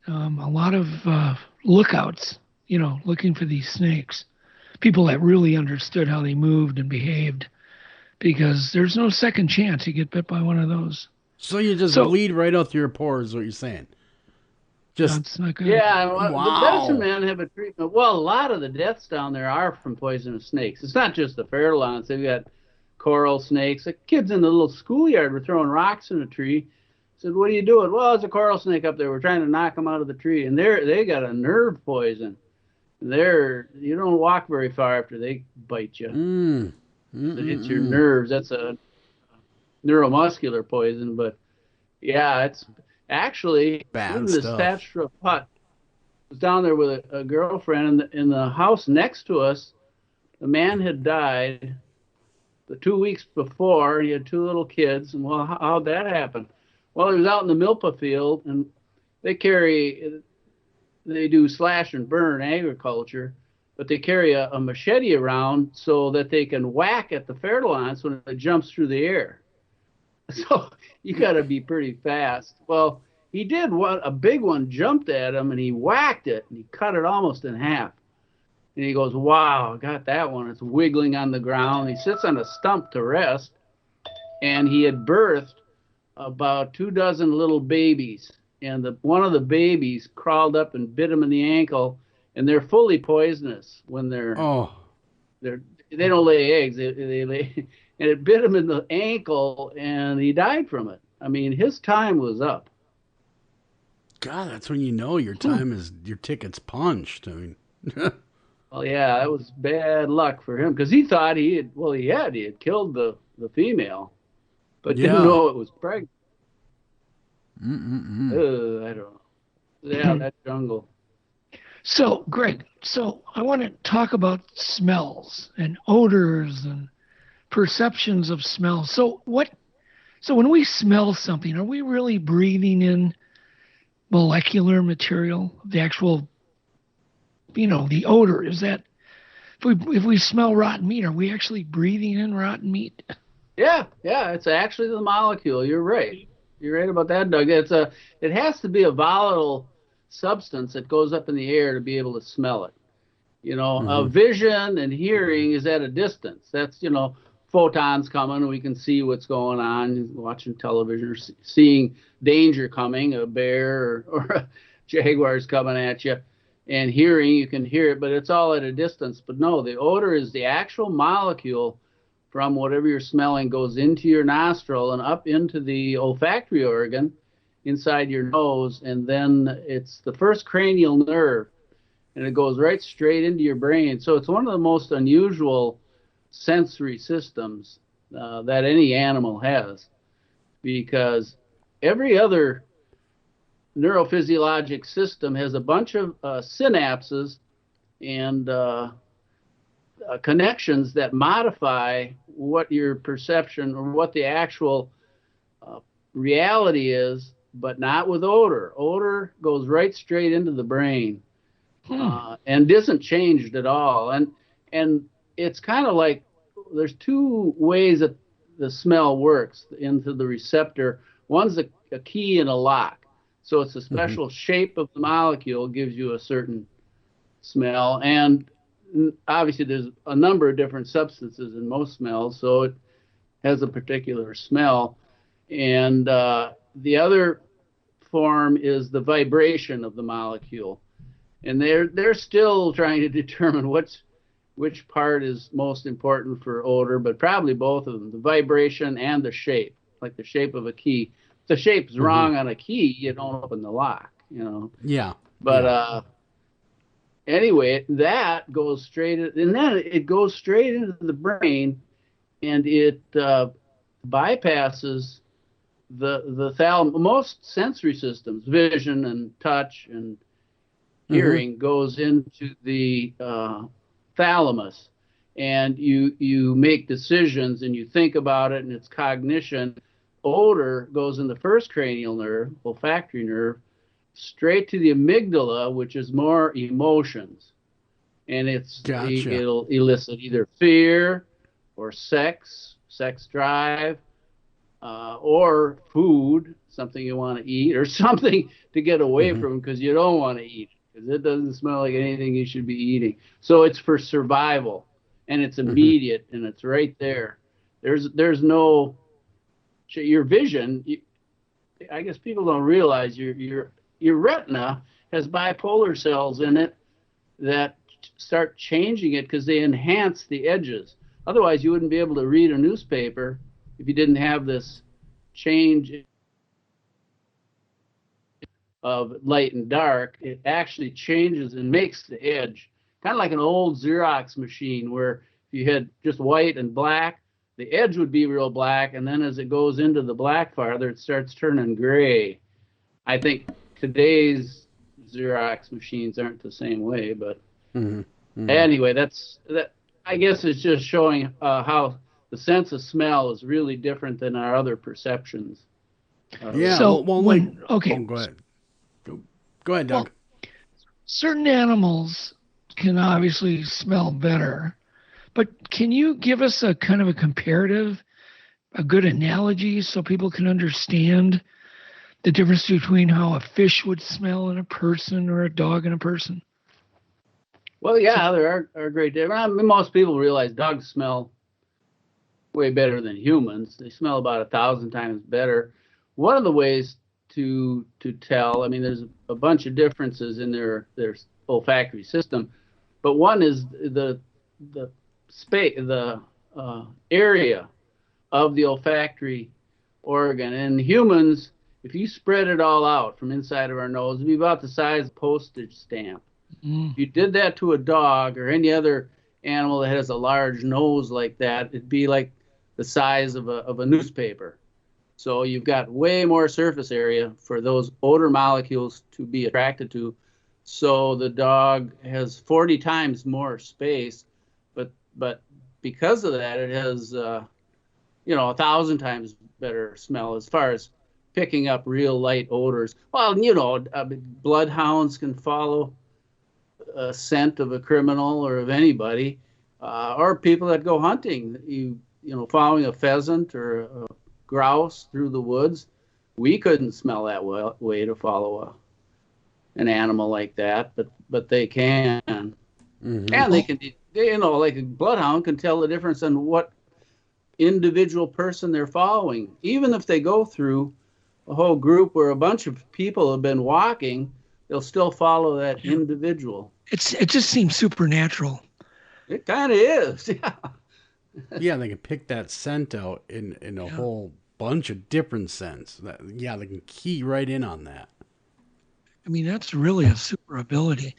lot of lookouts, looking for these snakes. People that really understood how they moved and behaved, because there's no second chance you get bit by one of those. So you just bleed right out through your pores, is what you're saying? That's not good. Yeah, well, the medicine men have a treatment. Well, a lot of the deaths down there are from poisonous snakes. It's not just the fer-de-lance. They've got coral snakes. The kids in the little schoolyard were throwing rocks in a tree. I said, what are you doing? Well, there's a coral snake up there. We're trying to knock them out of the tree. And they got a nerve poison. You don't walk very far after they bite you. It hits your nerves. That's a neuromuscular poison. But yeah, it's actually bad stuff. The Thatcher Putt was down there with a girlfriend in the house next to us. The man had died the 2 weeks before. He had 2 little kids. And well, how'd that happen? Well, he was out in the milpa field, and they do slash and burn agriculture, but they carry a machete around so that they can whack at the fer-de-lance when it jumps through the air. So you got to be pretty fast. Well, he did a big one jumped at him, and he whacked it, and he cut it almost in half. And he goes, wow, I got that one. It's wiggling on the ground. He sits on a stump to rest, and he had birthed about 24 little babies. And one of the babies crawled up and bit him in the ankle, and they're fully poisonous when they don't lay eggs. They lay, and it bit him in the ankle, and he died from it. I mean, his time was up. God, that's when you know your ticket's punched. I mean, well, yeah, that was bad luck for him, because he thought he had killed the female, but didn't know it was pregnant. I don't know. Yeah, that jungle. So, Greg, I want to talk about smells and odors and perceptions of smell. So when we smell something, are we really breathing in molecular material? The actual, the odor, is that, if we smell rotten meat, are we actually breathing in rotten meat? Yeah, it's actually the molecule. You're right. You're right about that, Doug. It has to be a volatile substance that goes up in the air to be able to smell it. Vision and hearing is at a distance. That's, photons coming, and we can see what's going on, watching television or seeing danger coming, a bear or a jaguar's coming at you. And hearing, you can hear it, but it's all at a distance. But no, the odor is the actual molecule from whatever you're smelling goes into your nostril and up into the olfactory organ inside your nose, and then it's the first cranial nerve, and it goes right straight into your brain. So it's one of the most unusual sensory systems that any animal has, because every other neurophysiologic system has a bunch of synapses and connections that modify what your perception or what the actual reality is, but not with odor. Odor goes right straight into the brain and isn't changed at all. And it's kind of like there's two ways that the smell works into the receptor. One's a key and a lock. So it's a special shape of the molecule gives you a certain smell. And obviously there's a number of different substances in most smells, so it has a particular smell. And the other form is the vibration of the molecule. And they're still trying to determine which part is most important for odor, but probably both of them, the vibration and the shape, like the shape of a key. If the shape's wrong on a key, you don't open the lock, Yeah. But anyway, that goes straight, and then it goes straight into the brain, and it bypasses the thalamus. Most sensory systems, vision and touch and hearing, goes into the thalamus, and you make decisions and you think about it, and it's cognition. Odor goes in the first cranial nerve, olfactory nerve, straight to the amygdala, which is more emotions, and it'll elicit either fear or sex drive, or food, something you want to eat, or something to get away from because you don't want to eat, because it doesn't smell like anything you should be eating. So it's for survival, and it's immediate, and it's right there. There's no your vision. I guess people don't realize your retina has bipolar cells in it that start changing it because they enhance the edges. Otherwise, you wouldn't be able to read a newspaper if you didn't have this change of light and dark. It actually changes and makes the edge, kind of like an old Xerox machine where if you had just white and black, the edge would be real black, and then as it goes into the black farther, it starts turning gray. I think today's Xerox machines aren't the same way, but anyway, that. I guess it's just showing how the sense of smell is really different than our other perceptions. Yeah. So go ahead. Go ahead, Doug. Well, certain animals can obviously smell better, but can you give us a kind of a comparative, a good analogy so people can understand the difference between how a fish would smell in a person or a dog in a person? Well, yeah, there are great differences. I mean, most people realize dogs smell way better than humans. They smell about 1,000 times better. One of the ways to tell, I mean, there's a bunch of differences in their olfactory system, but one is the space, the area of the olfactory organ. In humans, if you spread it all out from inside of our nose, it'd be about the size of a postage stamp. If you did that to a dog or any other animal that has a large nose like that, it'd be like the size of a newspaper. So you've got way more surface area for those odor molecules to be attracted to. So the dog has 40 times more space, but because of that, it has 1,000 times better smell as far as picking up real light odors. Well, bloodhounds can follow a scent of a criminal or of anybody, or people that go hunting. Following a pheasant or a grouse through the woods, we couldn't smell that way to follow an animal like that, but they can. And they can, like a bloodhound can tell the difference in what individual person they're following. Even if they go through a whole group where a bunch of people have been walking, they'll still follow that individual. It just seems supernatural. It kind of is, yeah. Yeah, they can pick that scent out in a whole bunch of different scents. They can key right in on that. I mean, that's really a super ability.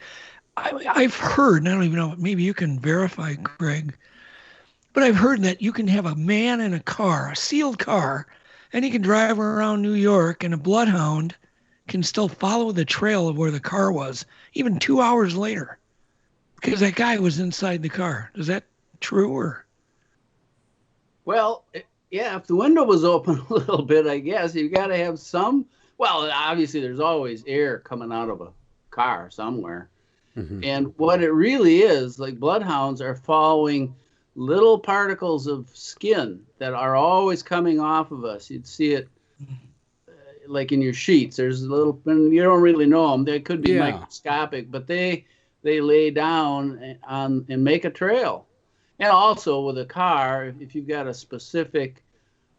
I've heard, and I don't even know, maybe you can verify, Greg, but I've heard that you can have a man in a car, a sealed car, and he can drive around New York, and a bloodhound can still follow the trail of where the car was, even 2 hours later, because that guy was inside the car. Is that true? Or? Well, yeah, if the window was open a little bit, I guess, you got to have some, well, obviously there's always air coming out of a car somewhere. And what it really is, like bloodhounds are following little particles of skin that are always coming off of us. You'd see it like in your sheets. There's a little, and you don't really know them. They could be microscopic, but they lay down on and make a trail. And also with a car, if you've got a specific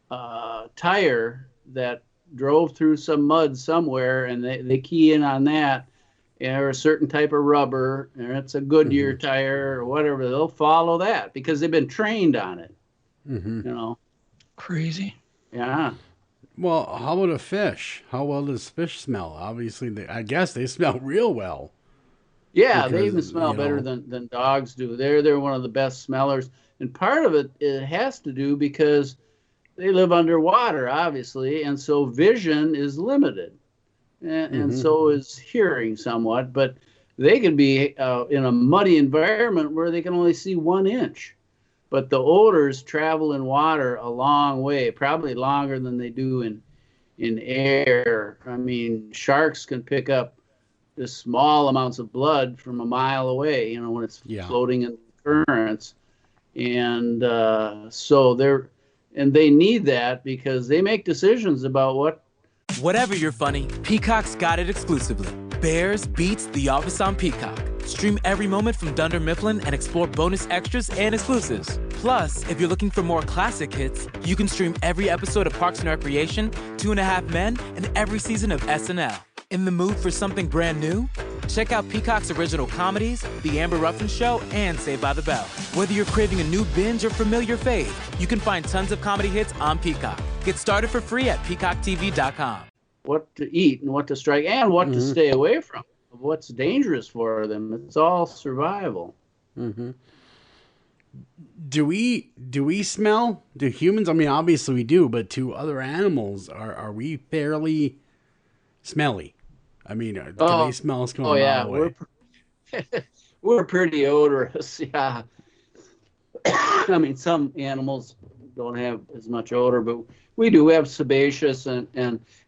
tire that drove through some mud somewhere and they key in on that, or a certain type of rubber, and it's a Goodyear tire or whatever, they'll follow that because they've been trained on it. Crazy. Yeah. Well, how about a fish? How well does fish smell? Obviously, I guess they smell real well. Yeah, because, they even smell better than dogs do. They're one of the best smellers. And part of it has to do because they live underwater, obviously, and so vision is limited. And so is hearing somewhat, but they could be in a muddy environment where they can only see 1 inch. But the odors travel in water a long way, probably longer than they do in air. I mean, sharks can pick up just small amounts of blood from a mile away, when it's floating in currents. And so they need that because they make decisions about what. Whatever you're funny, Peacock's got it exclusively. Bears beats The Office on Peacock. Stream every moment from Dunder Mifflin and explore bonus extras and exclusives. Plus, if you're looking for more classic hits, you can stream every episode of Parks and Recreation, 2.5 Men, and every season of SNL. In the mood for something brand new? Check out Peacock's original comedies, The Amber Ruffin Show, and Saved by the Bell. Whether you're craving a new binge or familiar fave, you can find tons of comedy hits on Peacock. Get started for free at peacocktv.com. What to eat and what to strike and what to stay away from, what's dangerous for them. It's all survival. Do we smell? Do humans? I mean, obviously we do, but to other animals, are we fairly smelly? I mean, do they smell us coming a mile away? We're pretty odorous, yeah. I mean, some animals don't have as much odor, but we do. We have sebaceous and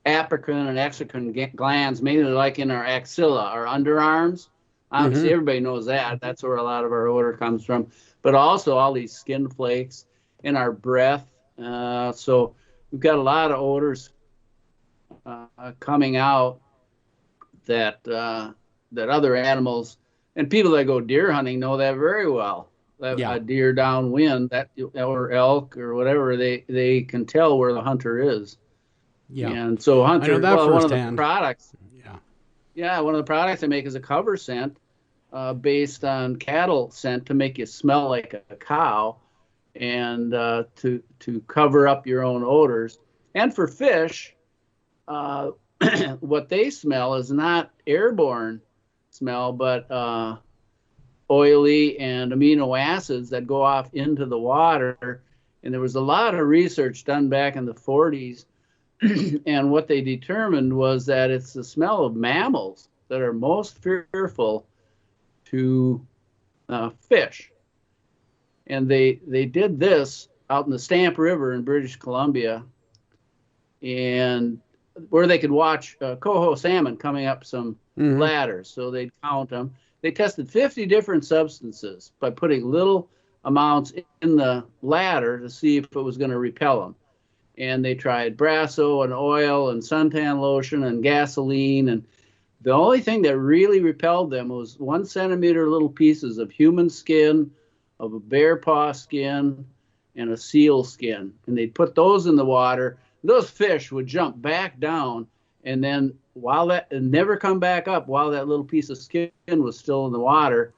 apocrine and exocrine glands, mainly like in our axilla, our underarms. Obviously, everybody knows that. That's where a lot of our odor comes from. But also all these skin flakes in our breath. So we've got a lot of odors coming out that other animals and people that go deer hunting know that very well. A deer downwind, or elk or whatever, they can tell where the hunter is. Yeah. And so one of the products. One of the products they make is a cover scent based on cattle scent to make you smell like a cow and to cover up your own odors. And for fish, what they smell is not airborne smell, but oily and amino acids that go off into the water. And there was a lot of research done back in the 40s. And what they determined was that it's the smell of mammals that are most fearful to fish. And they did this out in the Stamp River in British Columbia, and where they could watch coho salmon coming up some ladders. So they'd count them. They tested 50 different substances by putting little amounts in the ladder to see if it was going to repel them. And they tried Brasso and oil and suntan lotion and gasoline, and The only thing that really repelled them was 1 centimeter little pieces of human skin, of a bear paw skin, and a seal skin. And they'd put those in the water. Those fish would jump back down, and then and never come back up while that little piece of skin was still in the water.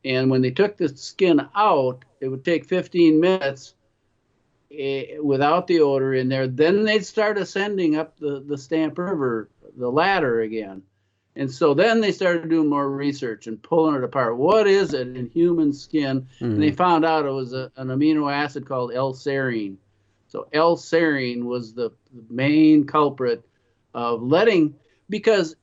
And when they took the skin out, it would take 15 minutes without the odor in there. Then they'd start ascending up the Stamp River, the ladder again. And so then they started doing more research and pulling it apart. What is it in human skin? And they found out it was an amino acid called L-serine. So L-serine was the main culprit of because,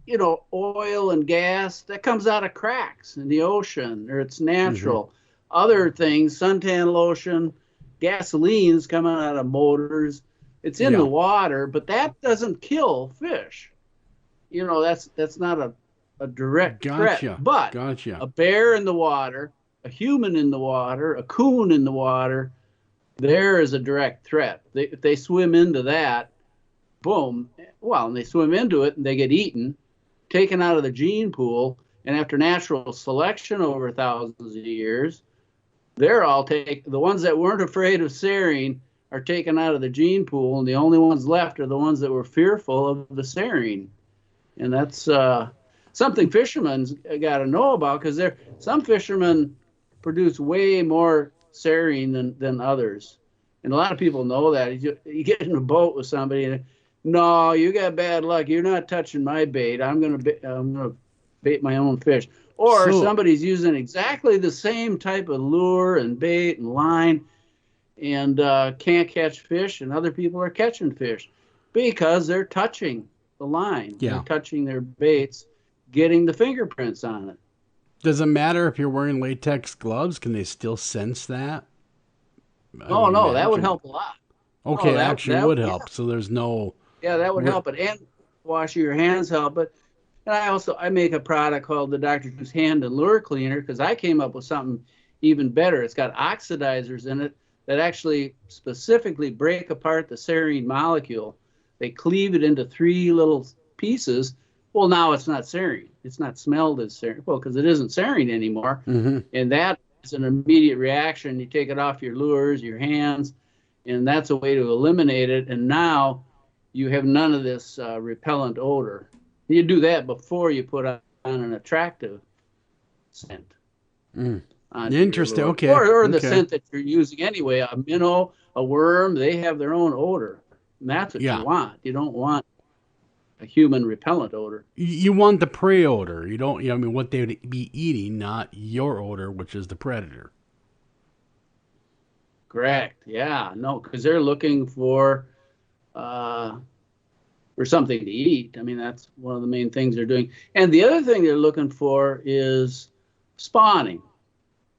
you know, oil and gas, that comes out of cracks in the ocean, or it's natural. Other things, suntan lotion, gasoline's coming out of motors. It's in the water, but that doesn't kill fish. You know, that's not a direct threat. But a bear in the water, a human in the water, a coon in the water, there is a direct threat. If they swim into that, boom, well, and they swim into it and they get eaten, taken out of the gene pool, and after natural selection over thousands of years, they're all the ones that weren't afraid of serine are taken out of the gene pool, and the only ones left are the ones that were fearful of the serine. And that's something fishermen's got to know about, because some fishermen produce way more serine than others. And a lot of people know that. You get in a boat with somebody and, no, you got bad luck. You're not touching my bait. I'm gonna bait my own fish. Or somebody's using exactly the same type of lure and bait and line and can't catch fish, and other people are catching fish because they're touching the line. They're touching their baits, getting the fingerprints on it. Does it matter if you're wearing latex gloves? Can they still sense that? Oh, no, that would help a lot. Okay, that would help. Yeah. So there's no... Yeah, that would help it. And washing your hands help it. And I make a product called the Dr. Drew's Hand and Lure Cleaner, because I came up with something even better. It's got oxidizers in it that actually specifically break apart the serine molecule. They cleave it into 3 little pieces. Well, now it's not serine. It's not smelled as serine. Well, because it isn't serine anymore. And that is an immediate reaction. You take it off your lures, your hands, and that's a way to eliminate it. And now you have none of this repellent odor. You do that before you put on an attractive scent. Interesting. Okay. Or the scent that you're using anyway. A minnow, a worm, they have their own odor. And that's what you want. You don't want a human repellent odor. You want the prey odor. You don't. I mean, what they would be eating, not your odor, which is the predator. Correct. Yeah. No, because they're looking for something to eat. I mean, that's one of the main things they're doing. And the other thing they're looking for is spawning,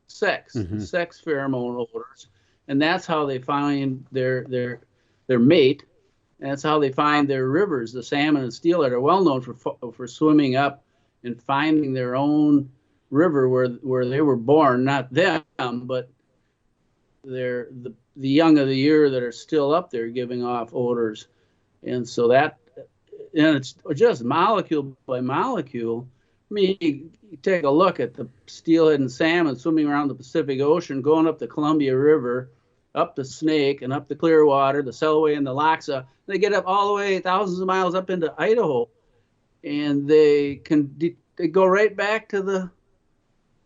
sex pheromone odors, and that's how they find their mate. And that's how they find their rivers. The salmon and steelhead are well known for swimming up and finding their own river where they were born. Not them, but they're the young of the year that are still up there giving off odors. And so it's just molecule by molecule. I mean, you take a look at the steelhead and salmon swimming around the Pacific Ocean, going up the Columbia River, up the Snake and up the Clearwater, the Selway and the Loxa. They get up all the way thousands of miles up into Idaho, and they go right back to the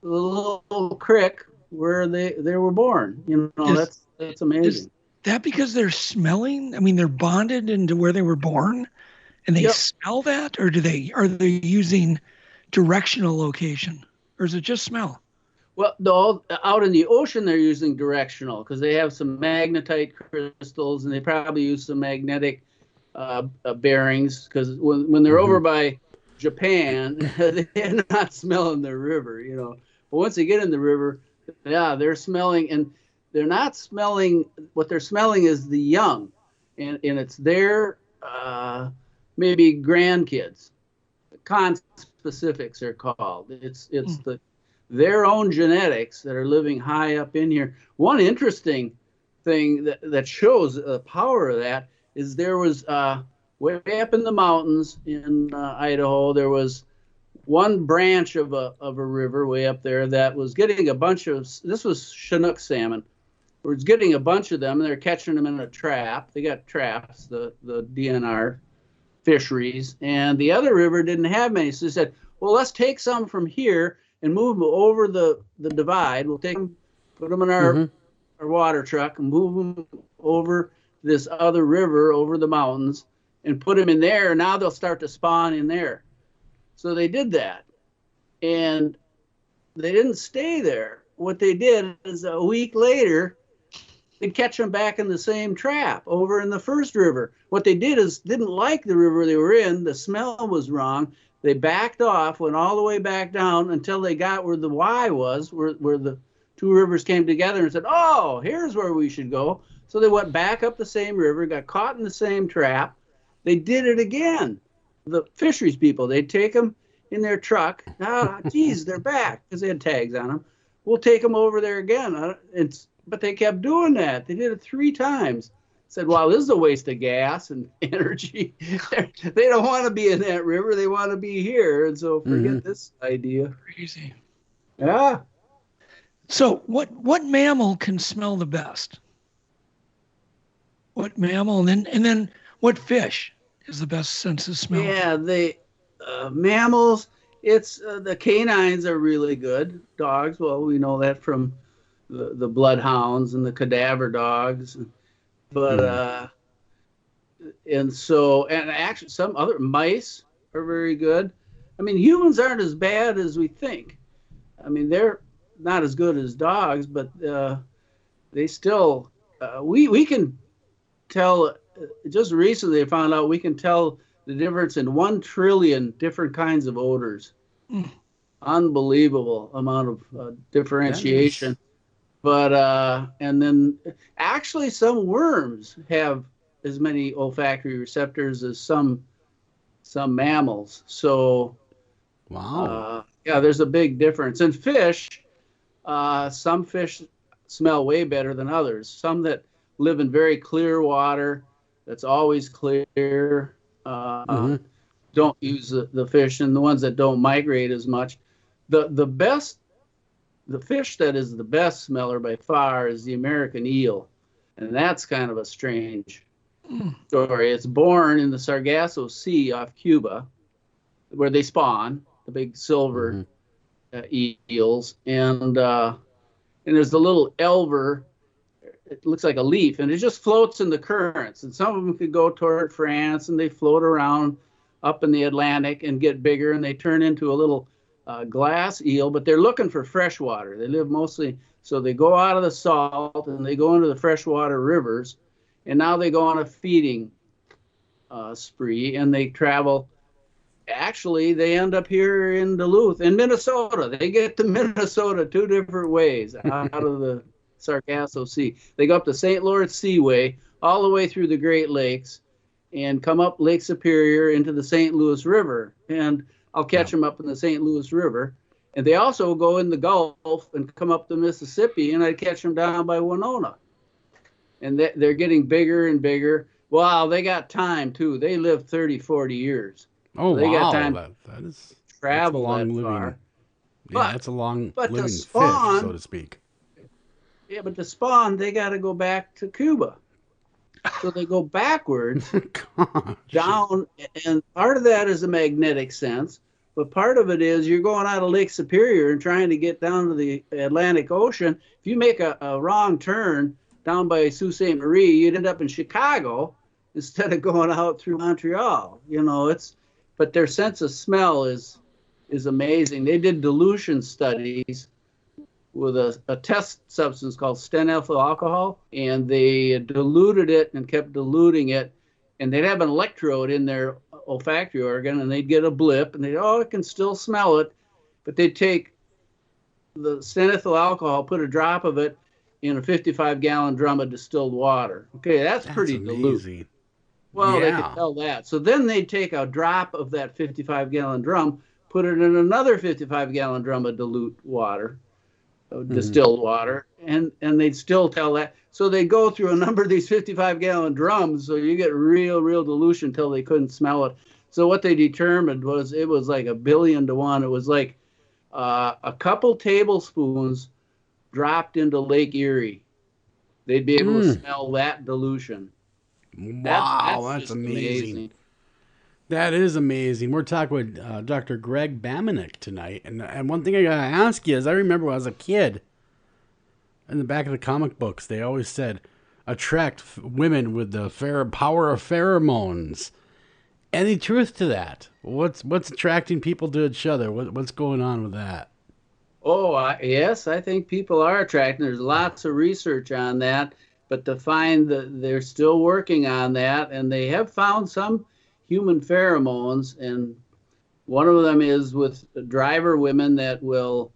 little creek where they were born. You know, that's amazing. Is that because they're smelling? I mean, they're bonded into where they were born, and they smell that, or are they using directional location, or is it just smell? Well, out in the ocean, they're using directional because they have some magnetite crystals, and they probably use some magnetic bearings, because when they're over by Japan, they're not smelling the river, you know. But once they get in the river, they're smelling, and they're not smelling. What they're smelling is the young, and it's their maybe grandkids. Conspecifics are called. It's their own genetics that are living high up in here. One interesting thing that shows the power of that is there was way up in the mountains in Idaho, there was one branch of a river way up there that was getting a bunch of, this was Chinook salmon. Was getting a bunch of them, and they're catching them in a trap. They got traps, the DNR fisheries, and the other river didn't have many. So they said, well, let's take some from here and move them over the divide. We'll take them, put them in our water truck, and move them over this other river over the mountains and put them in there. Now they'll start to spawn in there. So they did that, and they didn't stay there. What they did is a week later, they'd catch them back in the same trap over in the first river. What they did is didn't like the river they were in. The smell was wrong. They backed off, went all the way back down until they got where the Y was, where the two rivers came together, and said, oh, here's where we should go. So they went back up the same river, got caught in the same trap. They did it again. The fisheries people, they'd take them in their truck. Ah, geez, they're back, because they had tags on them. We'll take them over there again. But they kept doing that. They did it 3 times. Said, wow, this is a waste of gas and energy. They don't want to be in that river. They want to be here. And so forget this idea. Crazy. Yeah. So what mammal can smell the best? What mammal? And then what fish is the best sense of smell? Yeah, the mammals, it's the canines are really good. Dogs, well, we know that from the bloodhounds and the cadaver dogs. But and actually some other mice are very good. I mean, humans aren't as bad as we think. I mean, they're not as good as dogs, but they still we can tell. Just recently I found out we can tell the difference in 1 trillion different kinds of odors. Unbelievable amount of differentiation. But and then actually some worms have as many olfactory receptors as some mammals. So wow. Yeah, there's a big difference. And fish, some fish smell way better than others. Some that live in very clear water that's always clear don't use the fish, and the ones that don't migrate as much. The fish that is the best smeller by far is the American eel. And that's kind of a strange story. It's born in the Sargasso Sea off Cuba, where they spawn, the big silver eels. And there's the little elver. It looks like a leaf, and it just floats in the currents. And some of them could go toward France, and they float around up in the Atlantic and get bigger, and they turn into a little glass eel, but they're looking for fresh water. They live mostly, so they go out of the salt and they go into the freshwater rivers, and now they go on a feeding spree, and they travel. Actually, they end up here in Duluth, in Minnesota. They get to Minnesota 2 different ways out of the Sargasso Sea. They go up the St. Lawrence Seaway all the way through the Great Lakes and come up Lake Superior into the St. Louis River. And I'll catch them up in the St. Louis River. And they also go in the Gulf and come up the Mississippi, and I catch them down by Winona. And they're getting bigger and bigger. Wow, they got time, too. They live 30, 40 years. Oh, they wow. Got time That is travel that's a long that living. far. Yeah, that's a long living spawn, fish, so to speak. Yeah, but to spawn, they got to go back to Cuba. So they go backwards down, and part of that is a magnetic sense, but part of it is you're going out of Lake Superior and trying to get down to the Atlantic Ocean. If you make a wrong turn down by Sault Ste. Marie, you'd end up in Chicago instead of going out through Montreal. You know, but their sense of smell is amazing. They did dilution studies with a test substance called stenethyl alcohol, and they diluted it and kept diluting it, and they'd have an electrode in their olfactory organ, and they'd get a blip, and it can still smell it, but they'd take the stenethyl alcohol, put a drop of it in a 55-gallon drum of distilled water. Okay, that's pretty dilute. Well, they could tell that. So then they'd take a drop of that 55-gallon drum, put it in another 55-gallon drum of dilute water, distilled water, and they'd still tell that. So they go through a number of these 55-gallon drums, so you get real dilution until they couldn't smell it. So what they determined was it was like 1 billion to 1. It was like a couple tablespoons dropped into Lake Erie. They'd be able to smell that dilution. Wow, that's amazing. That is amazing. We're talking with Dr. Greg Bambenek tonight. And one thing I got to ask you is I remember when I was a kid, in the back of the comic books, they always said, attract women with the power of pheromones. Any truth to that? What's attracting people to each other? What's going on with that? Oh, yes, I think people are attracted. There's lots of research on that, but to find that they're still working on that, and they have found some human pheromones, and one of them is with driver women that will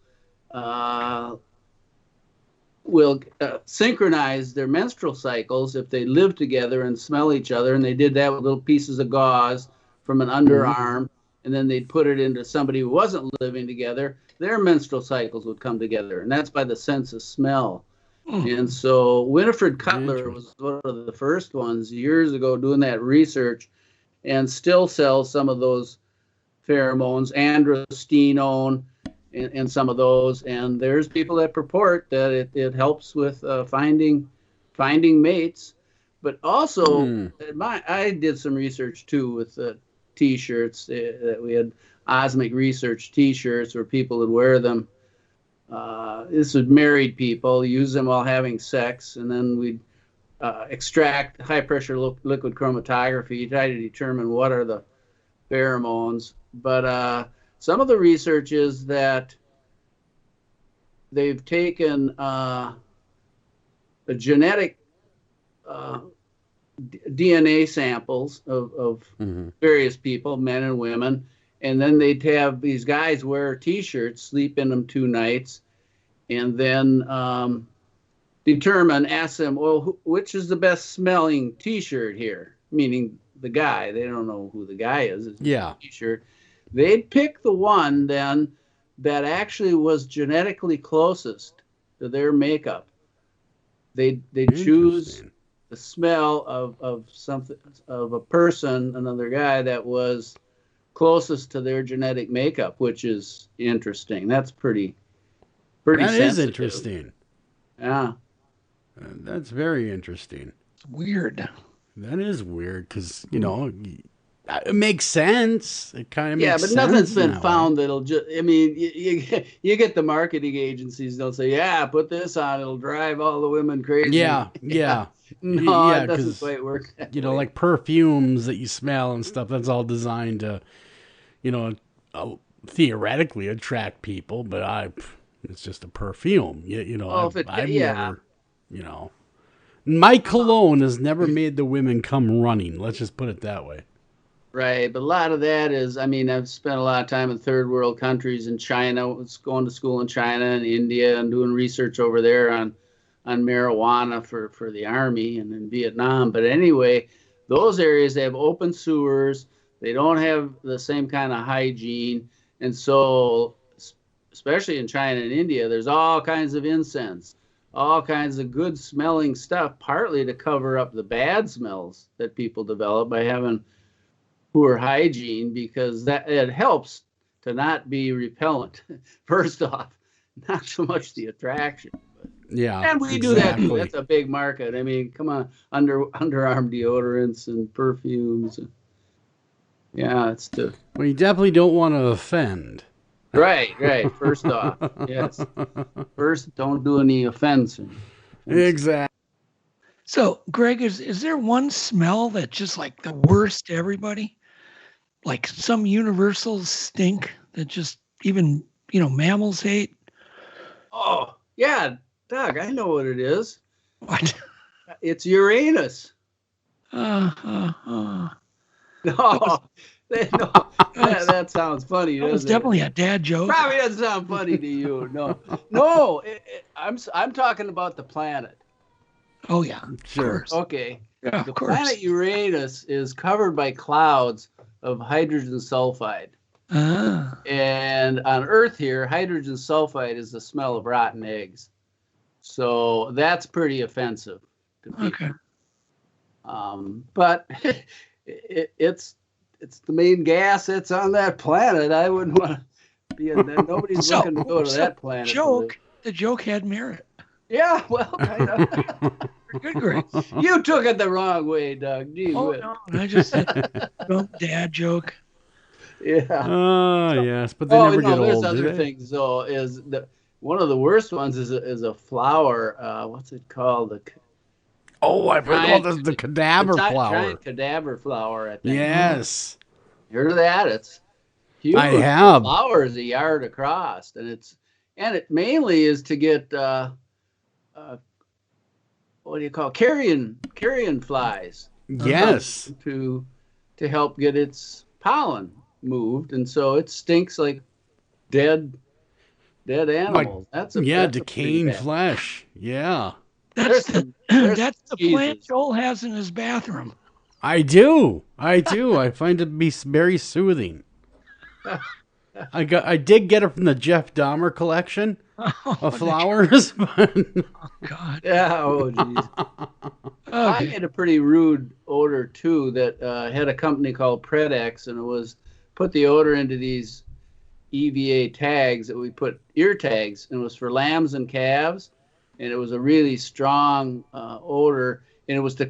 synchronize their menstrual cycles if they live together and smell each other, and they did that with little pieces of gauze from an underarm, and then they'd put it into somebody who wasn't living together. Their menstrual cycles would come together, and that's by the sense of smell. And so Winifred Cutler was one of the first ones years ago doing that research, and still sells some of those pheromones, androstenone, and some of those. And there's people that purport that it helps with finding mates. But also, I did some research too with T-shirts that we had. Osmic Research T-shirts where people would wear them. This was married people, use them while having sex, and then we'd extract high-pressure liquid chromatography, try to determine what are the pheromones. But some of the research is that they've taken a genetic DNA samples of various people, men and women, and then they'd have these guys wear T-shirts, sleep in them 2 nights, and then ask them, well, which is the best smelling T-shirt here? Meaning the guy. They don't know who the guy is. It's a T-shirt. They'd pick the one then that actually was genetically closest to their makeup. They'd choose the smell of something, of a person, another guy that was closest to their genetic makeup, which is interesting. That's pretty That sensitive. is interesting. Yeah. That's very interesting. It's weird. That is weird because, it makes sense. It kind of makes sense. Yeah, but nothing's been found that'll just, you get the marketing agencies, they'll say, put this on, it'll drive all the women crazy. Yeah. No, it doesn't quite work that way. Like perfumes that you smell and stuff, that's all designed to, theoretically attract people, but it's just a perfume. My cologne has never made the women come running. Let's just put it that way. Right, but a lot of that is, I've spent a lot of time in third world countries in China. I was going to school in China and India and doing research over there on marijuana for the Army and in Vietnam. But anyway, those areas, they have open sewers. They don't have the same kind of hygiene. And so, especially in China and India, there's all kinds of incense, all kinds of good smelling stuff, partly to cover up the bad smells that people develop by having poor hygiene, because that it helps to not be repellent. First off, not so much the attraction. Yeah, and we do that too. That's a big market. Come on, underarm deodorants and perfumes. Yeah, it's too. Well, you definitely don't want to offend. Right. First off, yes. First, don't do any offense. Exactly. So, Greg, is there one smell that's just like the worst to everybody? Like some universal stink that just even, mammals hate? Oh, yeah, Doug, I know what it is. What? It's Uranus. No, that sounds funny. That was definitely a dad joke. Probably doesn't sound funny to you. No. I'm talking about the planet. Oh yeah, sure. Okay. Yeah, the planet Uranus is covered by clouds of hydrogen sulfide. And on Earth here, hydrogen sulfide is the smell of rotten eggs. So that's pretty offensive to people. Okay. But it's the main gas that's on that planet. I wouldn't want to be in that. Nobody's looking to go to that planet. The joke had merit. Yeah, well, kind of. Good grace. You took it the wrong way, Doug. No, I just said dad joke. Yeah. Yes, but they never get old. There's other things though. Is one of the worst ones is a flower. What's it called? I've heard about the cadaver flower. Giant cadaver flower. I think. Yes. You heard of that? It's huge. I have. The flower is a yard across, and it mainly is to get what do you call carrion flies? Yes. To help get its pollen moved, and so it stinks like dead animals. That's decaying flesh. Yeah. That's the plant Joel has in his bathroom. I do. I find it to be very soothing. I did get it from the Jeff Dahmer collection of flowers. God. Yeah. Oh, geez. I had a pretty rude odor too. That had a company called Predex, and it was put the odor into these EVA tags that we put ear tags, and it was for lambs and calves, and it was a really strong odor, and it was a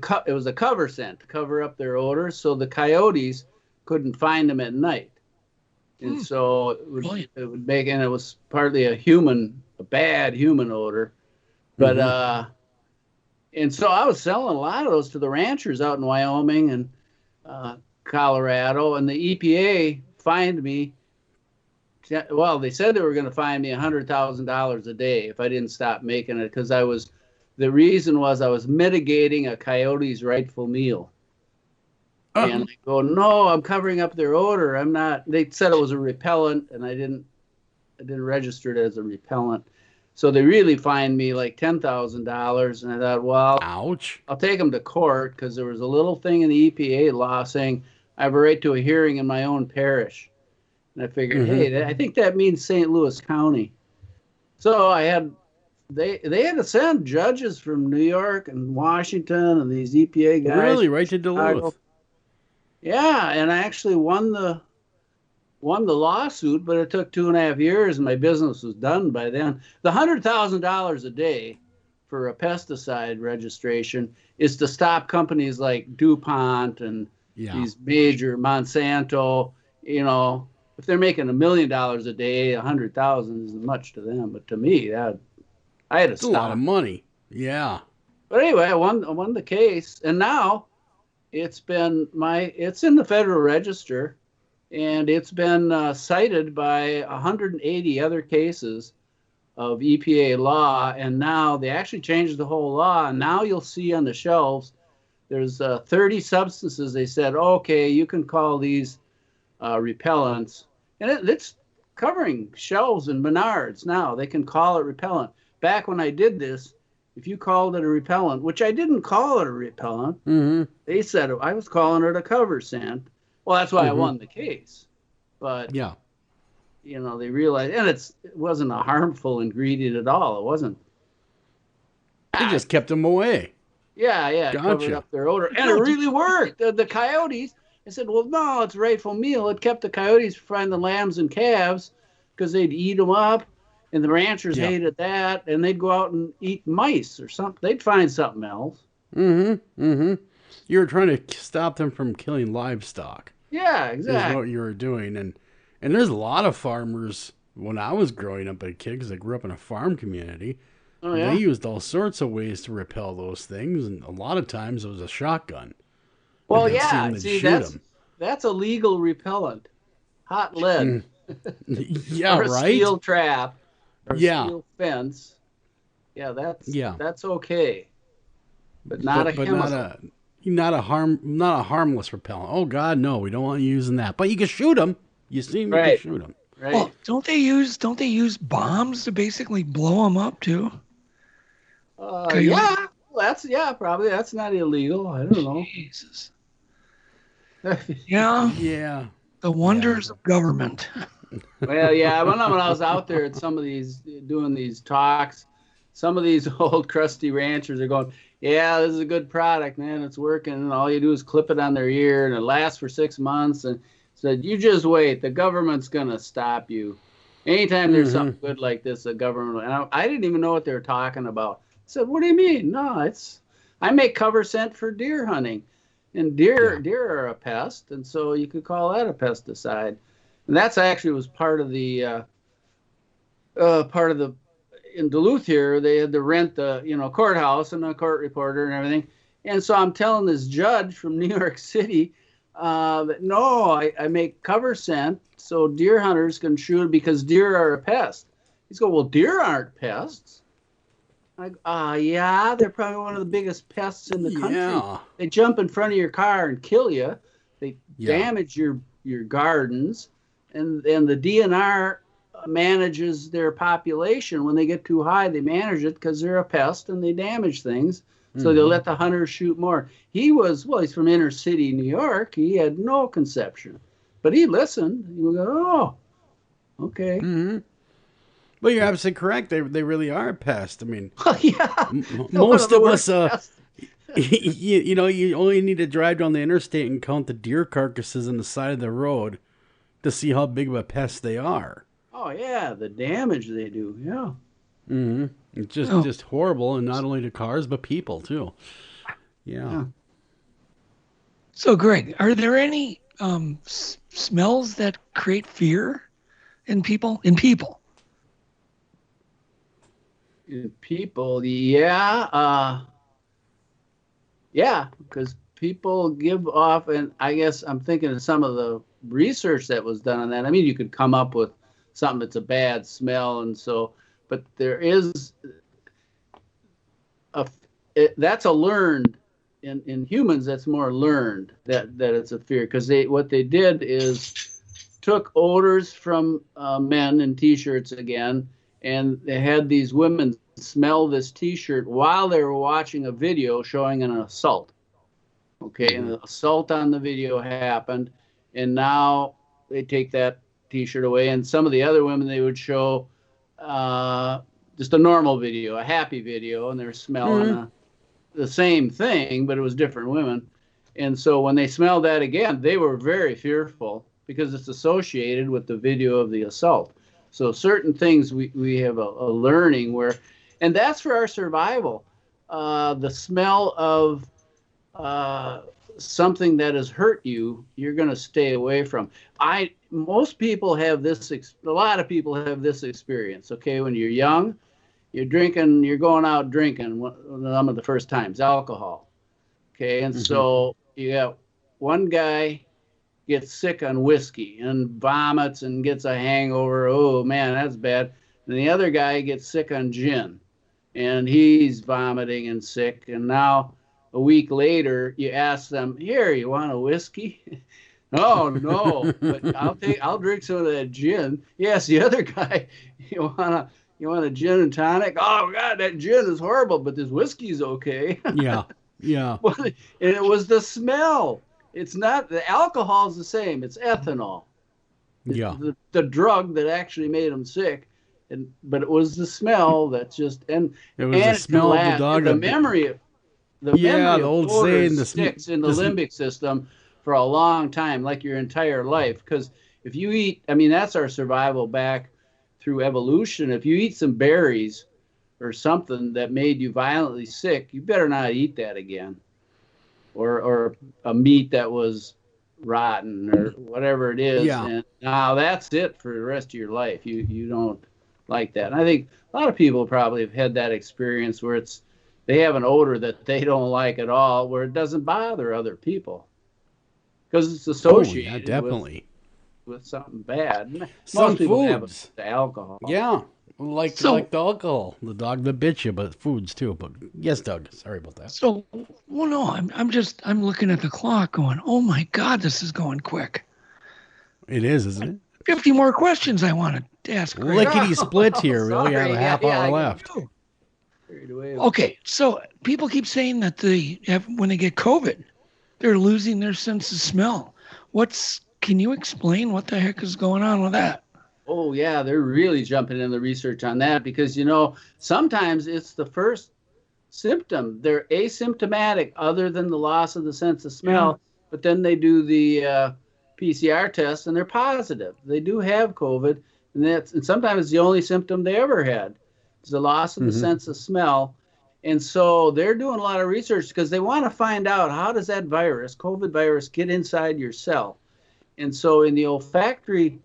cover scent to cover up their odor, so the coyotes couldn't find them at night. And so it would make, and it was partly a bad human odor. But, and so I was selling a lot of those to the ranchers out in Wyoming and Colorado, and the EPA fined me. Well, they said they were going to fine me $100,000 a day if I didn't stop making it, because the reason was I was mitigating a coyote's rightful meal. And I go, no, I'm covering up their odor. I'm not. They said it was a repellent, and I didn't register it as a repellent. So they really fined me like $10,000. And I thought, well, ouch. I'll take them to court, because there was a little thing in the EPA law saying I have a right to a hearing in my own parish. And I figured, hey, I think that means St. Louis County. So they had to send judges from New York and Washington and these EPA guys. Really, right to Duluth. Yeah, and I actually won the lawsuit, but it took 2.5 years, and my business was done by then. The $100,000 a day for a pesticide registration is to stop companies like DuPont and these major Monsanto. You know, if they're making $1 million a day, 100,000 isn't much to them, but to me, I had to stop. A lot of money. Yeah. But anyway, I won the case, and now it's in the Federal Register, and it's been cited by 180 other cases of EPA law, and now they actually changed the whole law, and now you'll see on the shelves there's 30 substances. They said, okay, you can call these repellents, and it's covering shelves in Menards now. They can call it repellent. Back when I did this, if you called it a repellent, which I didn't call it a repellent, they said I was calling it a cover scent. Well, that's why I won the case. But you know, they realized, and it wasn't a harmful ingredient at all. It wasn't. They just kept them away. Yeah, covered up their odor, and it really worked. The coyotes. I said, well, no, it's rightful meal. It kept the coyotes from finding the lambs and calves because they'd eat them up. And the ranchers hated that, and they'd go out and eat mice or something. They'd find something else. You were trying to stop them from killing livestock. Yeah, exactly. Is what you were doing. And there's a lot of farmers, when I was growing up as a kid, because I grew up in a farm community, they used all sorts of ways to repel those things, and a lot of times it was a shotgun. Well, see, that's a legal repellent. Hot lead. Yeah, or a right? Steel trap. Or steel fence. Yeah, that's okay. But not a chemical. Not a harmless repellent. Oh God, no, we don't want you using that. But you can shoot them. You see, you can shoot them. Right. Well, don't they use bombs to basically blow them up too? Yeah, probably that's not illegal. I don't know. Jesus. Yeah. Yeah. The wonders of government. Well, yeah, when I was out there at some of these, doing these talks, some of these old crusty ranchers are going, yeah, this is a good product, man. It's working. And all you do is clip it on their ear, and it lasts for 6 months. And said, you just wait. The government's going to stop you. Anytime there's something good like this, the government. And I didn't even know what they were talking about. I said, what do you mean? No, I make cover scent for deer hunting. And deer are a pest, and so you could call that a pesticide. And that's actually was part of the in Duluth here. They had to rent the courthouse and a court reporter and everything. And so I'm telling this judge from New York City that no, I make cover scent so deer hunters can shoot because deer are a pest. He's going, well, deer aren't pests. Yeah, they're probably one of the biggest pests in the country. Yeah. They jump in front of your car and kill you. They damage your gardens, and the DNR manages their population. When they get too high, they manage it because they're a pest and they damage things. So they'll let the hunters shoot more. He's from inner city New York. He had no conception, but he listened. He would go, oh, okay. Mm-hmm. Well, you're absolutely correct. They really are a pest. I mean, most of us, you only need to drive down the interstate and count the deer carcasses on the side of the road to see how big of a pest they are. Oh yeah, the damage they do. Yeah. Mm-hmm. It's just horrible, and not only to cars but people too. Yeah. So, Greg, are there any smells that create fear in people? In people, yeah, because people give off, and I guess I'm thinking of some of the research that was done on that. I mean, you could come up with something that's a bad smell, and so, but there is that's a learned in humans. That's more learned that it's a fear, because what they did is took odors from men in T-shirts again. And they had these women smell this T-shirt while they were watching a video showing an assault. Okay, and the assault on the video happened, and now they take that T-shirt away. And some of the other women, they would show just a normal video, a happy video, and they're smelling the same thing, but it was different women. And so when they smelled that again, they were very fearful because it's associated with the video of the assault. So certain things we have a learning where, and that's for our survival. The smell of something that has hurt you, you're going to stay away from. Most people have this, a lot of people have this experience. Okay, when you're young, you're drinking, you're going out drinking some of the first times, alcohol. Okay, and so you got one guy gets sick on whiskey and vomits and gets a hangover. Oh man, that's bad. And the other guy gets sick on gin and he's vomiting and sick. And now a week later, you ask them, here, you want a whiskey? Oh no, but I'll drink some of that gin. Yes, the other guy, you want a gin and tonic? Oh God, that gin is horrible, but this whiskey's okay. Yeah. Well, and it was the smell. It's not, the alcohol's the same. It's ethanol. Yeah. The drug that actually made him sick, but it was the smell that's just, and it was the smell of the dog. The memory of the old saying, sticks in the limbic system for a long time, like your entire life. Because if you eat, I mean, that's our survival back through evolution. If you eat some berries or something that made you violently sick, you better not eat that again. Or a meat that was rotten or whatever it is. Yeah. And now that's it for the rest of your life. You don't like that. And I think a lot of people probably have had that experience where they have an odor that they don't like at all, where it doesn't bother other people because it's associated with something bad. Most people have the alcohol. Yeah. Like the alcohol, the dog that bit you, but foods too. But yes, Doug, sorry about that. So, well, no, I'm looking at the clock going, oh my God, this is going quick. It is, isn't it? 50 more questions I wanted to ask. Lickety split here. We only have a half hour left. Okay, so people keep saying that when they get COVID, they're losing their sense of smell. Can you explain what the heck is going on with that? Oh, yeah, they're really jumping in the research on that because, sometimes it's the first symptom. They're asymptomatic other than the loss of the sense of smell, but then they do the PCR test and they're positive. They do have COVID, and sometimes it's the only symptom they ever had. It's the loss of the sense of smell. And so they're doing a lot of research because they want to find out how does that virus, COVID virus, get inside your cell. And so in the olfactory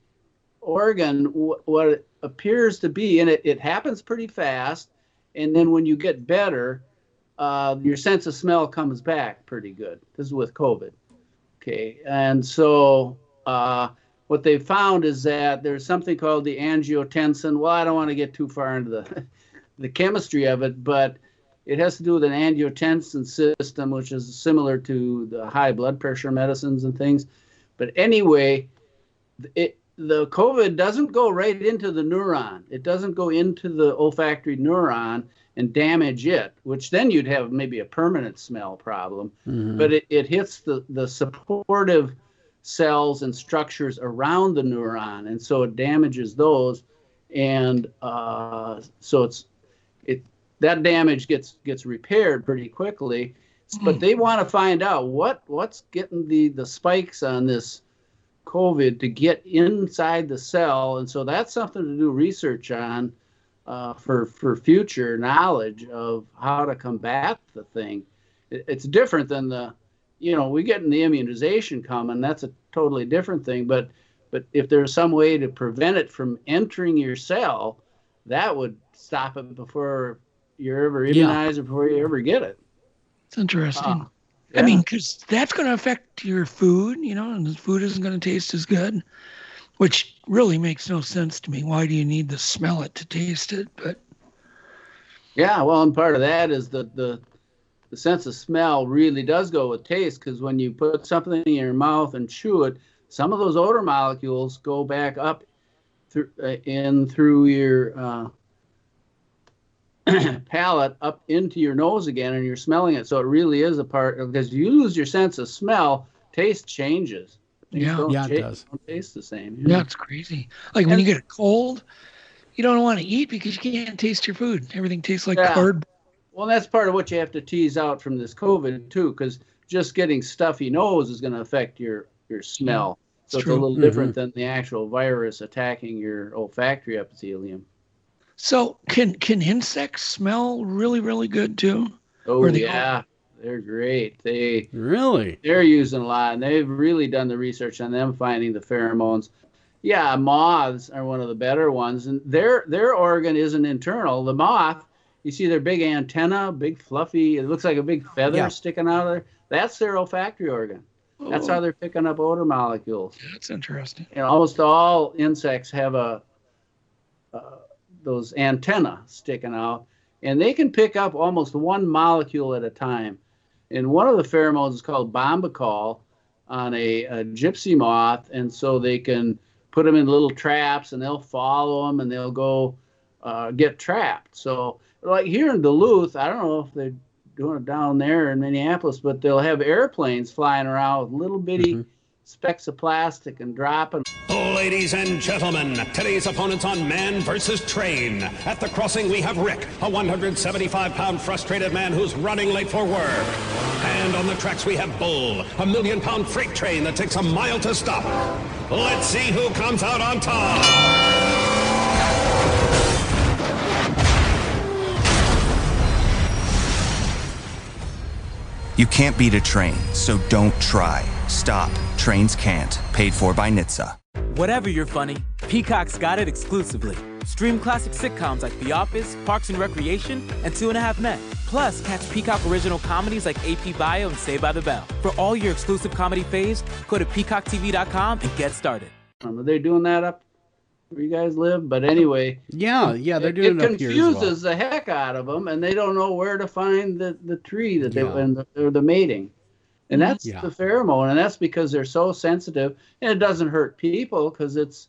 organ, what it appears to be, and it happens pretty fast, and then when you get better, your sense of smell comes back pretty good. This is with COVID. Okay, and so what they found is that there's something called the angiotensin. Well, I don't want to get too far into the chemistry of it, but it has to do with an angiotensin system, which is similar to the high blood pressure medicines and things. But anyway, the COVID doesn't go right into the neuron. It doesn't go into the olfactory neuron and damage it, which then you'd have maybe a permanent smell problem. But it hits the supportive cells and structures around the neuron, and so it damages those. And so that damage gets repaired pretty quickly. But they want to find out what's getting the spikes on this COVID to get inside the cell, and so that's something to do research on for future knowledge of how to combat the thing. It's different than we get the immunization coming. That's a totally different thing. But if there's some way to prevent it from entering your cell, that would stop it before you're ever immunized or before you ever get it. It's interesting. I mean, because that's going to affect your food, and the food isn't going to taste as good, which really makes no sense to me. Why do you need to smell it to taste it? But yeah, well, and part of that is the sense of smell really does go with taste, because when you put something in your mouth and chew it, some of those odor molecules go back up through your palate up into your nose again, and you're smelling it. So it really is a part, because you lose your sense of smell, taste changes. It does. Don't taste the same. Yeah, it's crazy. Like when you get a cold, you don't want to eat because you can't taste your food. Everything tastes like cardboard. Well, that's part of what you have to tease out from this COVID too, because just getting stuffy nose is going to affect your smell. So it's a little different than the actual virus attacking your olfactory epithelium. So can insects smell really, really good too? Oh, yeah. They're great. They're using a lot, and they've really done the research on them finding the pheromones. Yeah, moths are one of the better ones, and their organ isn't internal. The moth, you see their big antenna, big fluffy, it looks like a big feather sticking out of there. That's their olfactory organ. That's how they're picking up odor molecules. That's interesting. And almost all insects have those antennae sticking out, and they can pick up almost one molecule at a time. And one of the pheromones is called Bambenek on a gypsy moth, and so they can put them in little traps, and they'll follow them, and they'll go get trapped. So, like here in Duluth, I don't know if they're doing it down there in Minneapolis, but they'll have airplanes flying around with little bitty specks of plastic and dropping. Ladies and gentlemen, today's opponents on Man versus Train. At the crossing, we have Rick, a 175-pound frustrated man who's running late for work. And on the tracks, we have Bull, a million-pound freight train that takes a mile to stop. Let's see who comes out on top. You can't beat a train, so don't try. Stop. Trains can't. Paid for by NHTSA. Whatever you're funny, Peacock's got it exclusively. Stream classic sitcoms like The Office, Parks and Recreation, and 2.5 Men. Plus, catch Peacock original comedies like AP Bio and Saved by the Bell. For all your exclusive comedy faves, go to peacocktv.com and get started. Are they doing that up where you guys live? But anyway, they're doing it up here as well. It confuses the heck out of them, and they don't know where to find the tree that or the mating. And that's the pheromone, and that's because they're so sensitive, and it doesn't hurt people because it's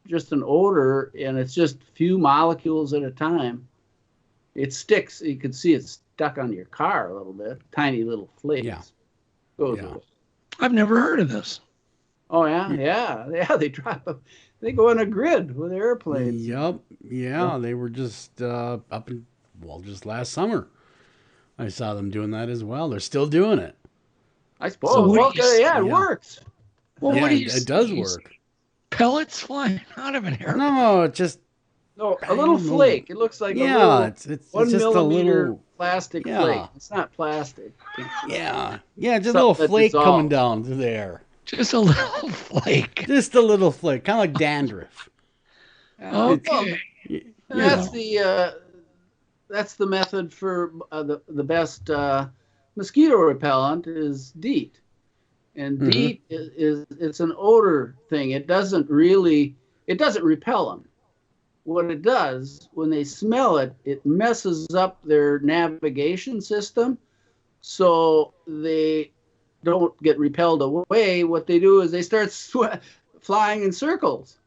just an odor, and it's just few molecules at a time. It sticks. You can see it's stuck on your car a little bit, tiny little flakes. I've never heard of this. Oh yeah. They drop them. They go in a grid with airplanes. Yep. Yeah, they were just just last summer. I saw them doing that as well. They're still doing it. I suppose. It works. Well, yeah, what do you? It does work. Pellets flying out of an airplane. No, it just a little flake. It looks like a little it's 1 just millimeter a little plastic flake. It's not plastic. Yeah, just a little flake coming down through there. Just a little flake. Just a little flake, kind of like dandruff. Okay. That's the method for the best mosquito repellent is DEET. And DEET it's an odor thing. It doesn't repel them. What it does, when they smell it, it messes up their navigation system, so they don't get repelled away. What they do is they start flying in circles.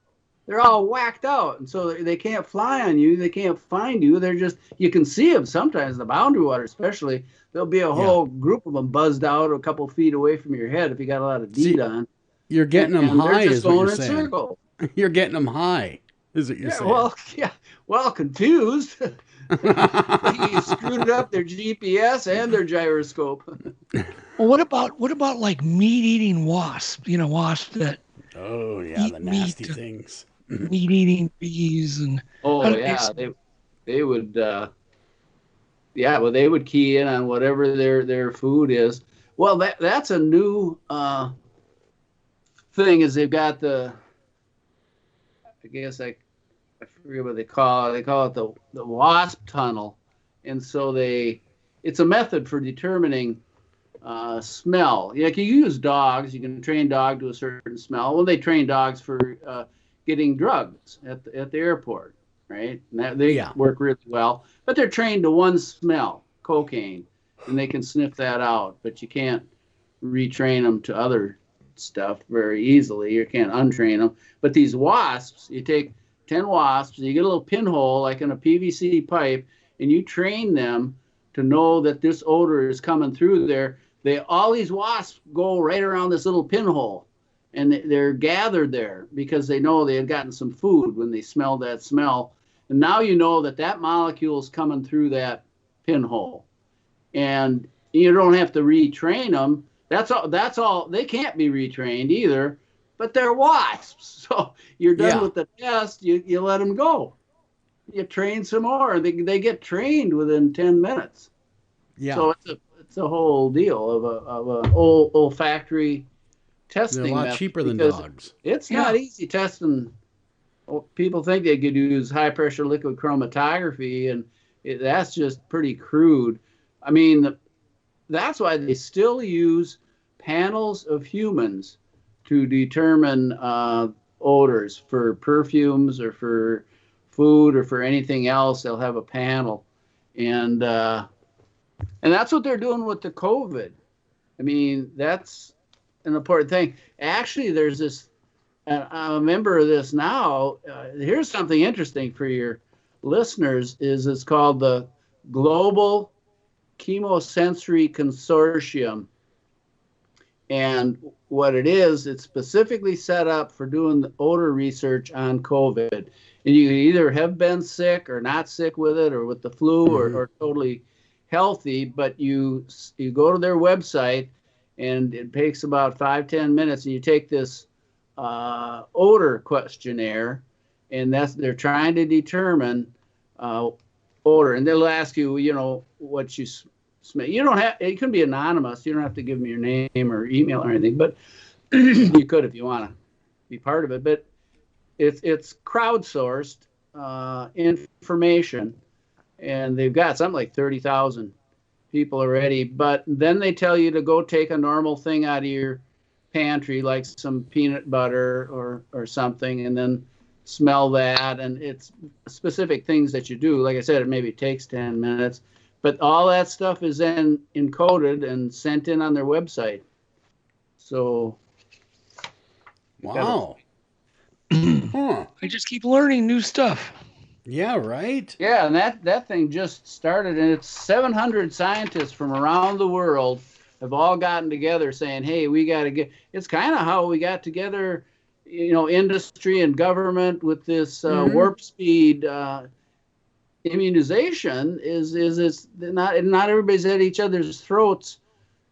They're all whacked out, and so they can't fly on you. They can't find you. They're just, you can see them sometimes, the boundary water especially. There'll be a whole group of them buzzed out a couple feet away from your head if you got a lot of DEET on. You're getting them high, is what you're saying. Circle. You're getting them high, is what you're saying. Well, confused. They screwed up their GPS and their gyroscope. Well, what about like meat-eating wasps? You know, wasps that the nasty things. Meat-eating bees and they would they would key in on whatever their food is. Well, that's a new thing. Is they've got I forget what they call it. They call it the wasp tunnel, and so it's a method for determining smell. Like you use dogs, you can train dog to a certain smell. Well, they train dogs for getting drugs at the airport, right? And they work really well, but they're trained to one smell, cocaine, and they can sniff that out. But you can't retrain them to other stuff very easily. You can't untrain them. But these wasps, you take 10 wasps, you get a little pinhole like in a PVC pipe, and you train them to know that this odor is coming through there. All these wasps go right around this little pinhole, and they're gathered there because they know they had gotten some food when they smelled that smell. And now you know that molecule is coming through that pinhole, and you don't have to retrain them. That's all. They can't be retrained either, but they're wasps. So you're done with the test. You let them go. You train some more. They get trained within 10 minutes. Yeah. So it's a whole deal of a olfactory testing. They're a lot cheaper than dogs. It's not easy testing. People think they could use high pressure liquid chromatography, and that's just pretty crude. I mean, that's why they still use panels of humans to determine odors for perfumes or for food or for anything else. They'll have a panel, and that's what they're doing with the COVID. I mean, that's an important thing. Actually, there's this. I'm a member of this now. Here's something interesting for your listeners: it's called the Global Chemosensory Consortium. And what it is, it's specifically set up for doing the odor research on COVID. And you can either have been sick or not sick with it, or with the flu, or totally healthy. But you go to their website, and it takes about 5-10 minutes, and you take this odor questionnaire, and they're trying to determine odor. And they'll ask you, what you smell. You don't have. It can be anonymous. You don't have to give them your name or email or anything, but you could if you want to be part of it. But it's crowdsourced information, and they've got something like 30,000 people already. But then they tell you to go take a normal thing out of your pantry, like some peanut butter or something, and then smell that. And it's specific things that you do. Like I said, it maybe takes 10 minutes. But all that stuff is then encoded and sent in on their website. So, wow. I just keep learning new stuff. Yeah, right? Yeah, and that thing just started, and it's 700 scientists from around the world have all gotten together saying, hey, we got to get, it's kind of how we got together, industry and government with this warp speed immunization is not everybody's at each other's throats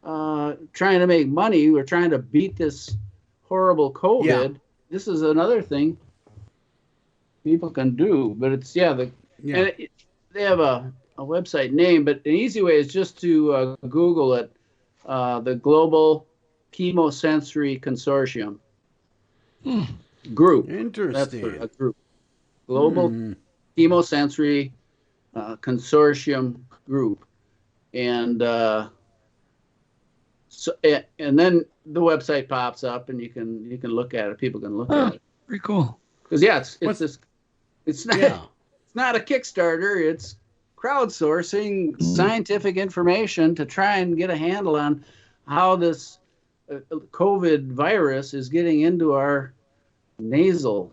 trying to make money. We're trying to beat this horrible COVID. Yeah. This is another thing people can do, but it's they have a website name, but an easy way is just to Google it, the Global Chemosensory Consortium group. Interesting. That's a group. Global Chemosensory Consortium group, and and then the website pops up, and you can look at it. People can look at it. Pretty cool. Because it's not a Kickstarter. It's crowdsourcing scientific information to try and get a handle on how this COVID virus is getting into our nasal.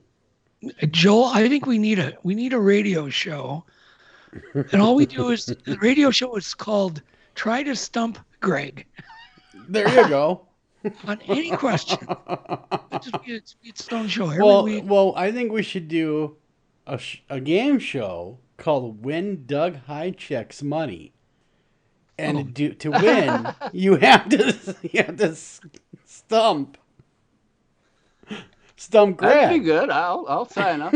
Joel, I think we need a radio show, and all we do is the radio show is called "Try to Stump Greg." There you go. On any question, just be its own show. Well, I think we should do a game show called "Win Doug Hajicek's Money," and to win, you have to stump Greg. That'd be good. I'll sign up.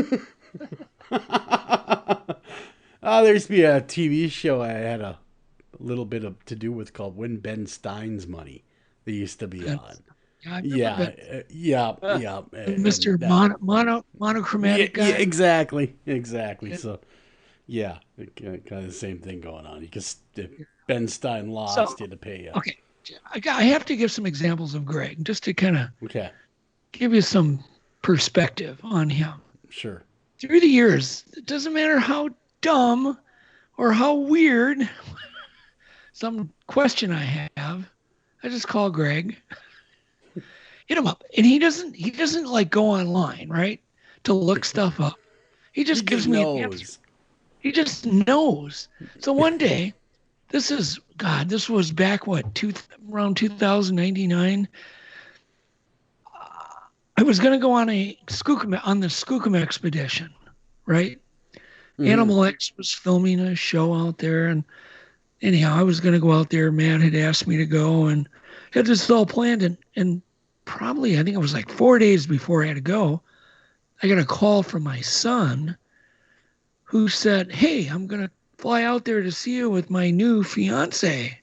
There used to be a TV show I had a little bit to do with called "Win Ben Stein's Money." They used to be on. Yeah. Mr. Monochromatic guy. Yeah, exactly. So, yeah, kind of the same thing going on. If Ben Stein lost, he had to pay you. Okay, I have to give some examples of Greg just to kind of give you some perspective on him. Sure. Through the years, it doesn't matter how dumb or how weird some question I have, I just call Greg, hit him up, and he doesn't like go online, right, to look stuff up. He just gives me an answer. He just knows. So one day, this was back around 2099. I was going to go on the Skookum expedition, right? Animal X was filming a show out there, and anyhow, I was going to go out there. Matt had asked me to go and had this all planned. And probably, I think it was like 4 days before I had to go, I got a call from my son who said, hey, I'm going to fly out there to see you with my new fiance.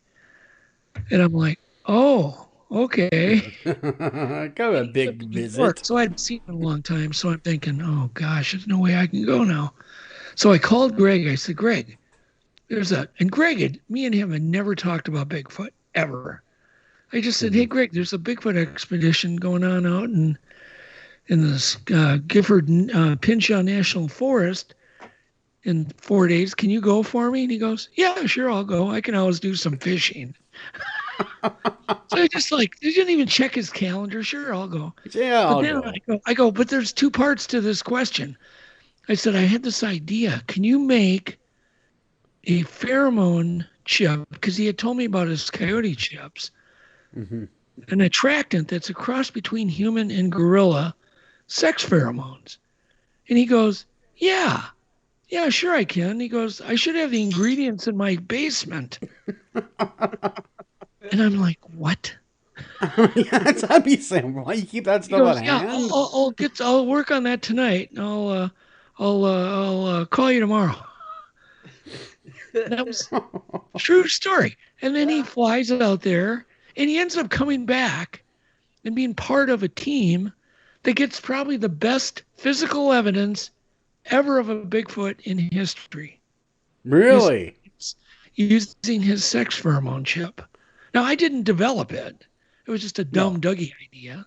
And I'm like, oh, okay. Kind of a big visit. So I hadn't seen him in a long time. So I'm thinking, oh, gosh, there's no way I can go now. So I called Greg. I said, Greg, and Greg, me and him had never talked about Bigfoot ever. I just said, hey, Greg, there's a Bigfoot expedition going on out in this Gifford Pinchot National Forest in 4 days. Can you go for me? And he goes, yeah, sure, I'll go. I can always do some fishing. So I just he didn't even check his calendar. Sure, I'll go. Yeah, I'll go. I go, but there's two parts to this question. I said, I had this idea. Can you make a pheromone chip, because he had told me about his coyote chips, an attractant that's a cross between human and gorilla sex pheromones? And he goes, yeah, sure I can. He goes, I should have the ingredients in my basement. And I'm like, what? I'd be saying, why you keep that stuff on hand? I'll work on that tonight. I'll call you tomorrow. That was a true story. And then he flies out there, and he ends up coming back and being part of a team that gets probably the best physical evidence ever of a Bigfoot in history. Really? Using his sex pheromone chip. Now, I didn't develop it. It was just a dumb Dougie idea.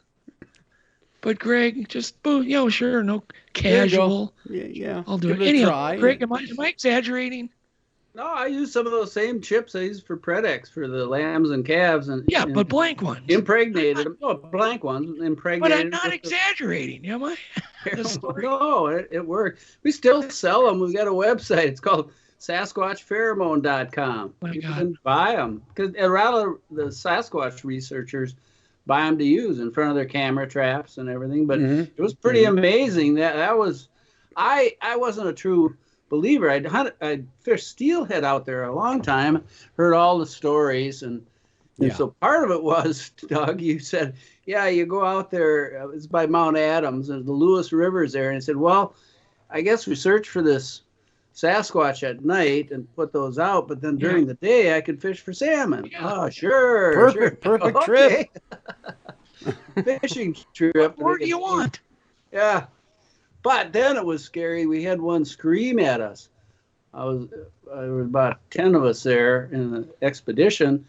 But Greg, just, sure, no casual. Yeah. I'll do it. Anyway, Greg, am I exaggerating? No, I use some of those same chips I use for Predex for the lambs and calves. But blank ones. Impregnated them. No, blank ones. Impregnated. But I'm not exaggerating, am I? No, it worked. We still sell them. We've got a website. It's called SasquatchPheromone.com. My You God. can buy them because a lot of the Sasquatch researchers buy them to use in front of their camera traps and everything. But it was pretty amazing. That was, I wasn't a true believer. I'd fished steelhead out there a long time, heard all the stories, and so part of it was, Doug, you said, yeah, you go out there, it's by Mount Adams, and the Lewis River's there, and he said, well, I guess we search for this Sasquatch at night and put those out, but then during the day I could fish for salmon. Oh, sure. Perfect trip. Fishing trip. What more do you want? Yeah. But then it was scary. We had one scream at us. There was about 10 of us there in the expedition,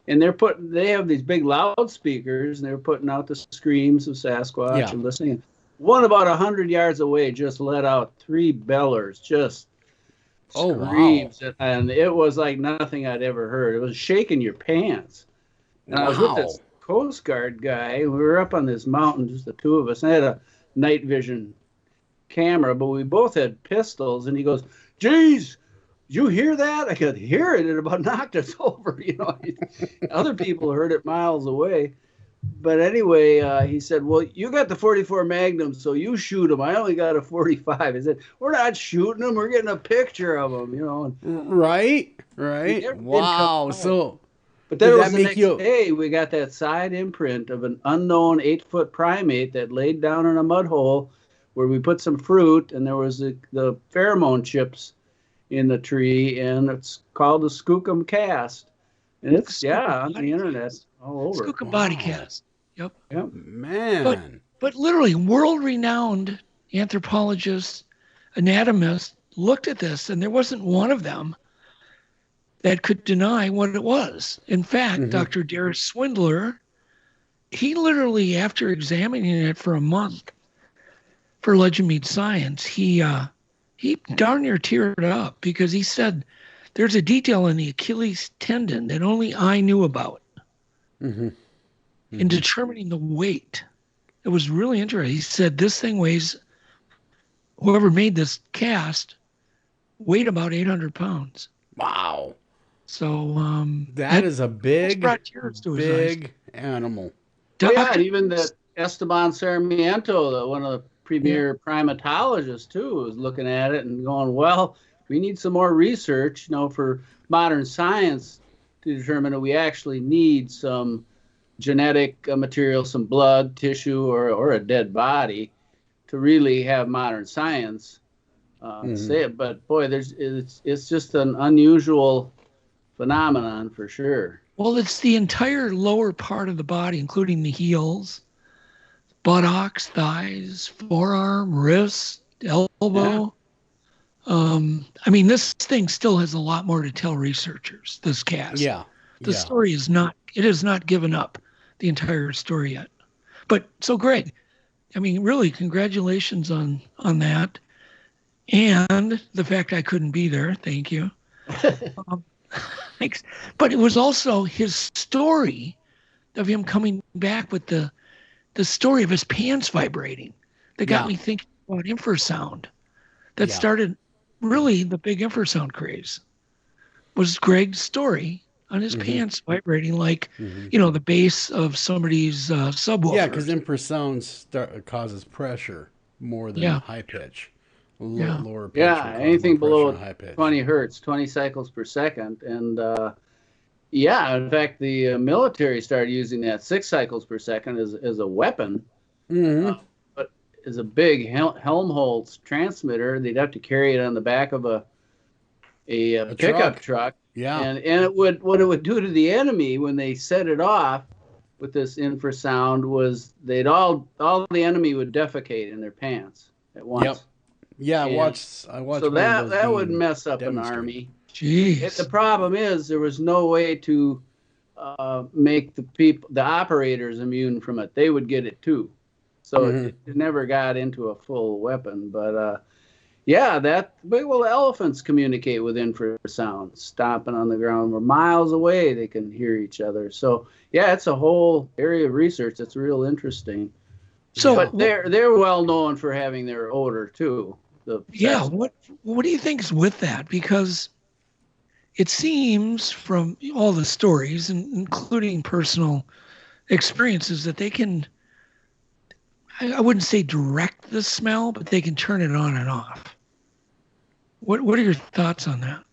and they have these big loudspeakers, and they're putting out the screams of Sasquatch and listening. One about 100 yards away just let out 3 bellers, just screams, and it was like nothing I'd ever heard. It was shaking your pants. And I was with this Coast Guard guy. We were up on this mountain, just the two of us. I had a night vision camera, but we both had pistols, and he goes, geez, did you hear that? I could hear it. It about knocked us over. Other people heard it miles away. But anyway, he said, well, you got the 44 Magnum, so you shoot them. I only got a 45. He said, we're not shooting them. We're getting a picture of them, Right. Wow. So, but then it was the next day, we got that side imprint of an unknown 8-foot primate that laid down in a mud hole where we put some fruit, and there was the pheromone chips in the tree, and it's called the Skookum cast. And it's, on the internet all over. Skookum body cast. Yep. Man. But literally, world-renowned anthropologists, anatomists looked at this, and there wasn't one of them that could deny what it was. In fact, Dr. Darius Swindler, he literally, after examining it for a month for Legend Meets Science, he darn near teared up because he said there's a detail in the Achilles tendon that only I knew about in determining the weight. It was really interesting. He said this thing weighs, whoever made this cast weighed about 800 pounds. Wow. So that is a big animal. And even the Esteban Sarmiento, one of the premier primatologist too, was looking at it and going, well, we need some more research, for modern science to determine that we actually need some genetic material, some blood, tissue, or a dead body to really have modern science say it. But boy, it's just an unusual phenomenon for sure. Well, it's the entire lower part of the body, including the heels, buttocks, thighs, forearm, wrist, elbow. This thing still has a lot more to tell researchers, this cast. The story is not given up the entire story yet. But so Greg, really congratulations on that. And the fact I couldn't be there, thank you. Thanks. But it was also his story of him coming back with the story of his pants vibrating that got me thinking about infrasound. That started really the big infrasound craze. Was Greg's story on his pants vibrating like, the base of somebody's subwoofer. Yeah, because infrasound causes pressure more than high pitch. Lower pitch. Yeah, anything below 20 hertz, 20 cycles per second. And in fact, the military started using that 6 cycles per second as a weapon. But as a big Helmholtz transmitter, they'd have to carry it on the back of a pickup truck. Yeah. And what it would do to the enemy when they set it off with this infrasound was all the enemy would defecate in their pants at once. Yep. Yeah, I watched. So that would mess up an army. Jeez. The problem is there was no way to make the operators immune from it. They would get it too. So it never got into a full weapon. But elephants communicate with infrasound, stomping on the ground. We're miles away. They can hear each other. So it's a whole area of research that's real interesting. But they're well known for having their odor too. What do you think is with that? Because it seems from all the stories, including personal experiences, that they can, I wouldn't say direct the smell, but they can turn it on and off. What are your thoughts on that?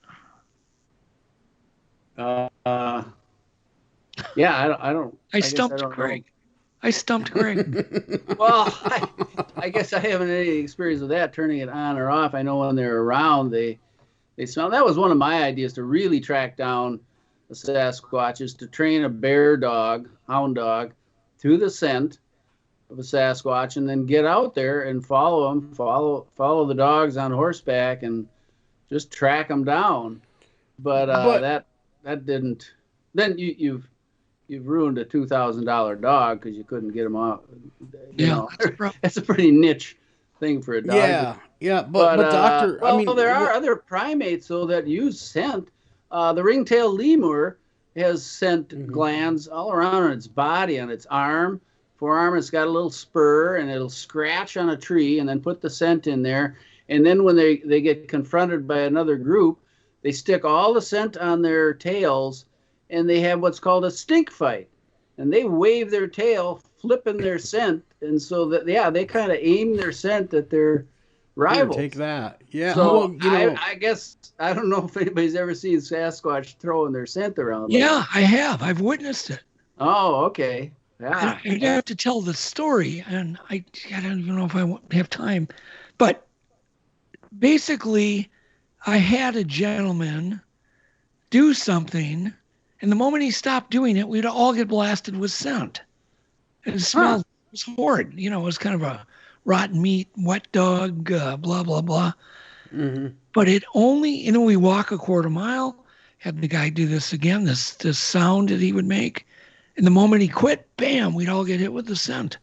Yeah, I don't. I stumped Greg. I stumped Greg. Well, I guess I haven't had any experience with that, turning it on or off. I know when they're around, they smell. That was one of my ideas, to really track down a Sasquatch, is to train a bear dog, hound dog, through the scent of a Sasquatch, and then get out there and follow them, follow the dogs on horseback, and just track them down. But that didn't. Then you've ruined a $2,000 dog because you couldn't get him out. You know, that's a pretty niche thing for a dog. Yeah, but doctor, well, I mean, there are other primates though that use scent. The ring-tailed lemur has scent glands all around on its body, on its forearm. It's got a little spur, and it'll scratch on a tree and then put the scent in there. And then when they get confronted by another group, they stick all the scent on their tails, and they have what's called a stink fight. And they wave their tail, flipping their scent. And so that, they kind of aim their scent at their rivals. Take that. Yeah. So well, I guess, I don't know if anybody's ever seen Sasquatch throwing their scent around. Yeah, I have. I've witnessed it. Oh, okay. Yeah. I'd have to tell the story, and I don't even know if I have time. But basically, I had a gentleman do something, and the moment he stopped doing it, we'd all get blasted with scent. And it smelled, it was horrid. You know, it was kind of a rotten meat, wet dog, blah, blah, blah. Mm-hmm. But it only, we walk a quarter mile, had the guy do this again, this sound that he would make. And the moment he quit, bam, we'd all get hit with the scent.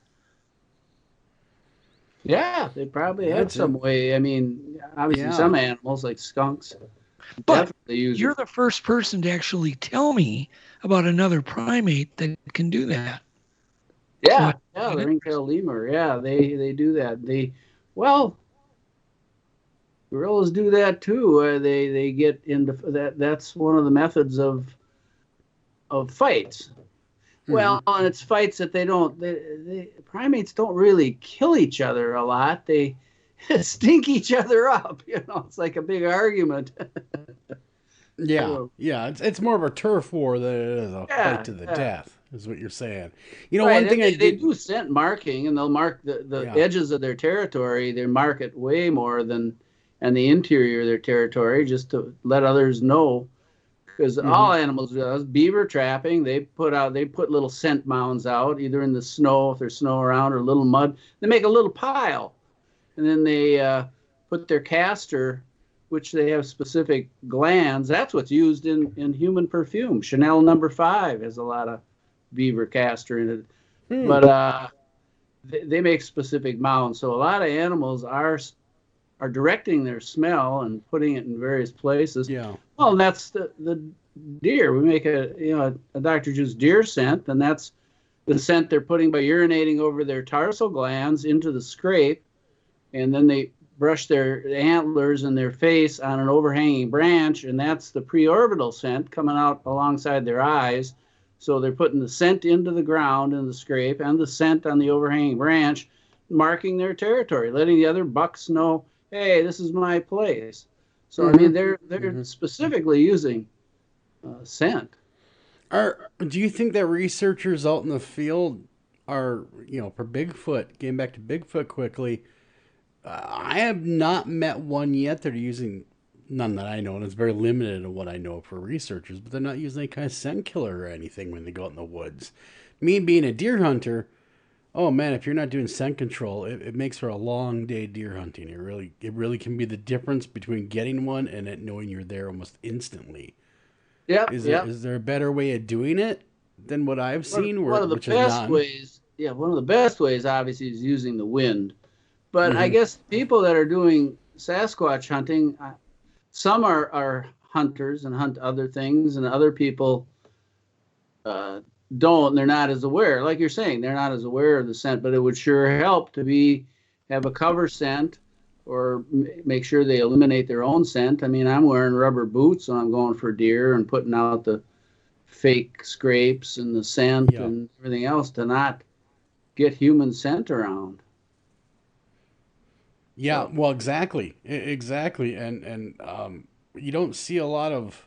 Yeah, they probably had some way. I mean, obviously some animals like skunks. But you're the first person to actually tell me about another primate that can do that. Yeah, the ring-tailed lemur. Yeah, they do that. Gorillas do that too. They get into that. That's one of the methods of fights. Well, and it's fights that the primates don't really kill each other a lot. They stink each other up. You know, it's like a big argument. Yeah. It's more of a turf war than it is a fight to the death, is what you're saying. You know, one thing they do scent marking, and they'll mark the edges of their territory. They mark it way more than the interior of their territory, just to let others know. Because all animals do. Beaver trapping, they put little scent mounds out, either in the snow, if there's snow around, or little mud. They make a little pile, and then they put their castor, which they have specific glands. That's what's used in human perfume. Chanel No. 5 has a lot of beaver castor in it. But they make specific mounds. So a lot of animals are directing their smell and putting it in various places. Yeah. Well, that's the deer. We make a Dr. Juice deer scent, and that's the scent they're putting by urinating over their tarsal glands into the scrape, and then they brush their antlers and their face on an overhanging branch, and that's the preorbital scent coming out alongside their eyes. So they're putting the scent into the ground in the scrape and the scent on the overhanging branch, marking their territory, letting the other bucks know, hey, this is my place. So I mean, they're specifically using scent. Do you think that researchers out in the field are, for Bigfoot, getting back to Bigfoot quickly, I have not met one yet that are using, none that I know, and it's very limited in what I know for researchers, but they're not using any kind of scent killer or anything when they go out in the woods. Me being a deer hunter, oh man, if you're not doing scent control, it makes for a long day deer hunting. It really can be the difference between getting one and it knowing you're there almost instantly. Yeah. Is there a better way of doing it than what I've seen? One of the best ways, obviously, is using the wind. But I guess people that are doing Sasquatch hunting, some are hunters and hunt other things, and other people don't. They're not as aware. Like you're saying, they're not as aware of the scent, but it would sure help to have a cover scent or make sure they eliminate their own scent. I mean, I'm wearing rubber boots when I'm going for deer and putting out the fake scrapes and the scent and everything else to not get human scent around. Yeah, well, exactly, and you don't see a lot of,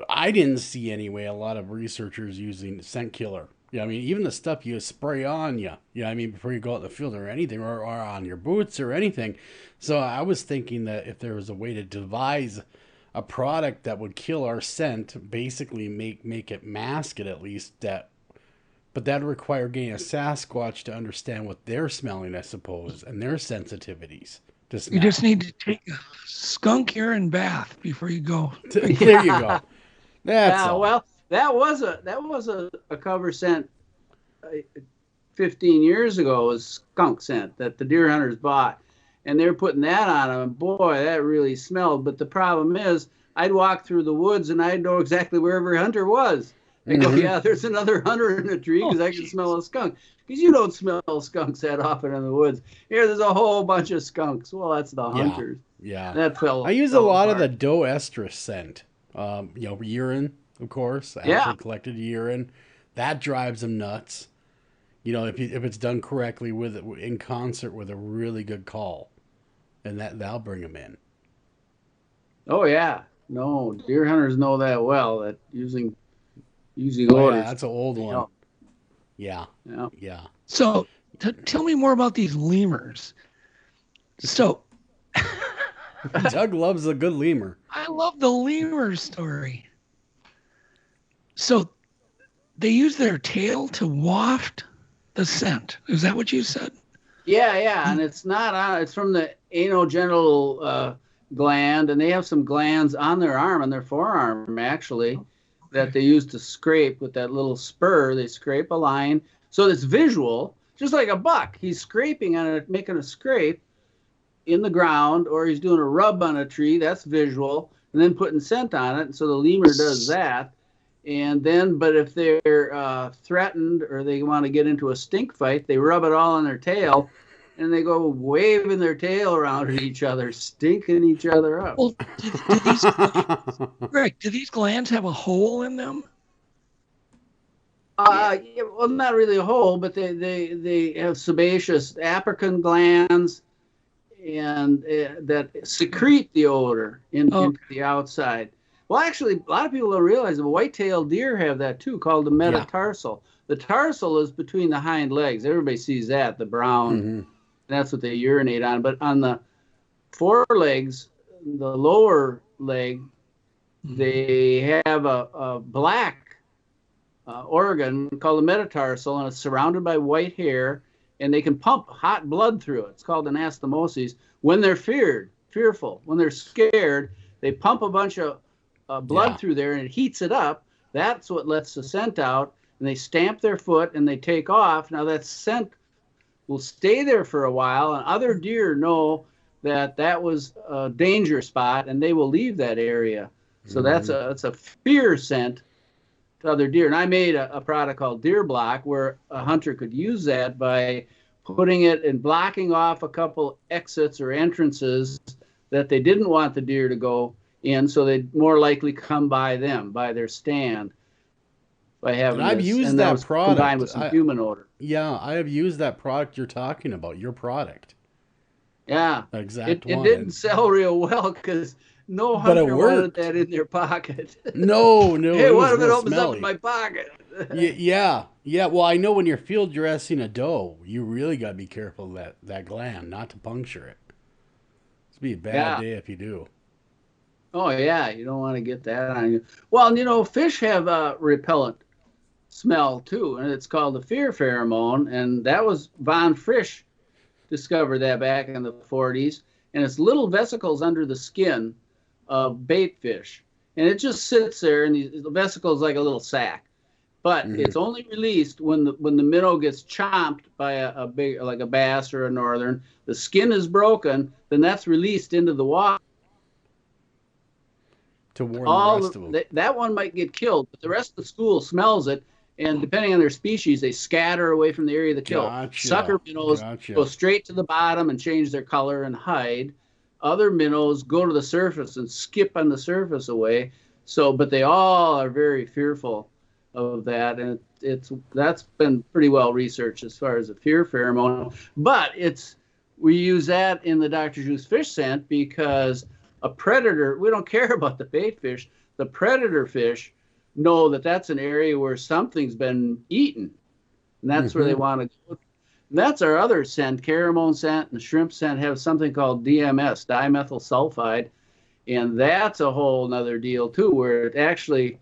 I didn't see anyway, a lot of researchers using scent killer. Yeah, I mean, even the stuff you spray on you, I mean, before you go out in the field or anything, or on your boots or anything. So I was thinking that if there was a way to devise a product that would kill our scent, basically make it mask it at least, but that'd require getting a Sasquatch to understand what they're smelling, I suppose, and their sensitivities to smell. You just need to take a skunk urine bath before you go. There you go. That's all. Well, that was a cover scent 15 years ago, was skunk scent that the deer hunters bought, and they were putting that on them. And boy, that really smelled. But the problem is, I'd walk through the woods and I'd know exactly where every hunter was. I go, yeah, there's another hunter in a tree because I can smell a skunk. Because you don't smell skunks that often in the woods. Here, there's a whole bunch of skunks. Well, that's the hunters. Yeah. That I use a lot of the doe estrus scent. Urine, of course. Actually collected urine. That drives them nuts. If it's done correctly in concert with a really good call, and that'll bring them in. Oh yeah, no, deer hunters know that well. That using odors. Yeah, that's an old one. Yeah. So tell me more about these lemurs. So Doug loves a good lemur. I love the lemur story. So they use their tail to waft the scent. Is that what you said? Yeah, and it's not it's from the anogenital gland, and they have some glands on their arm, on their forearm actually, that they use to scrape with that little spur. They scrape a line, so it's visual, just like a buck. He's scraping on it, making a scrape in the ground, or he's doing a rub on a tree. That's visual, and then putting scent on it. And so the lemur does that. And then, but if they're threatened or they want to get into a stink fight, they rub it all on their tail, and they go waving their tail around at each other, stinking each other up. Well, do these glands have a hole in them? Well, not really a hole, but they have sebaceous apocrine glands, and that secrete the odor into the outside. Well, actually, a lot of people don't realize the white-tailed deer have that too, called the metatarsal. The tarsal is between the hind legs. Everybody sees that, the brown. Mm-hmm. That's what they urinate on. But on the forelegs, the lower leg, they have a black organ called the metatarsal, and it's surrounded by white hair, and they can pump hot blood through it. It's called anastomosis. When they're fearful, when they're scared, they pump a bunch of blood through there, and it heats it up. That's what lets the scent out, and they stamp their foot, and they take off. Now that scent will stay there for a while, and other deer know that was a danger spot, and they will leave that area. So that's a fear scent to other deer. And I made a product called Deer Block, where a hunter could use that by putting it and blocking off a couple exits or entrances that they didn't want the deer to go in, so they'd more likely come by their stand. By having I've used that product combined with some human odor. Yeah, I have used that product you're talking about, your product. Yeah, it didn't sell real well because no hunter wanted that in their pocket. No. Hey, what if it opens up in my pocket? Yeah. Well, I know when you're field dressing a doe, you really got to be careful of that gland, not to puncture it. It's be a bad day if you do. Oh yeah, you don't want to get that on you. Well, fish have a repellent smell too, and it's called the fear pheromone, and that was von Frisch discovered that back in the 40s, and it's little vesicles under the skin of bait fish, and it just sits there, and the vesicles like a little sack, but it's only released when the minnow gets chomped by a big, like a bass or a northern. The skin is broken, then that's released into the water to warn the rest of them. That one might get killed, but the rest of the school smells it, And depending on their species, they scatter away from the area of the kill. Gotcha. Sucker minnows go straight to the bottom and change their color and hide. Other minnows go to the surface and skip on the surface away. But they all are very fearful of that, and that's been pretty well researched as far as the fear pheromone. But we use that in the Dr. Juice fish scent because a predator, we don't care about the bait fish. The predator fish know that that's an area where something's been eaten, and that's where they want to go. And that's our other scent. Caramone scent and shrimp scent have something called DMS, dimethyl sulfide, and that's a whole nother deal too, where it actually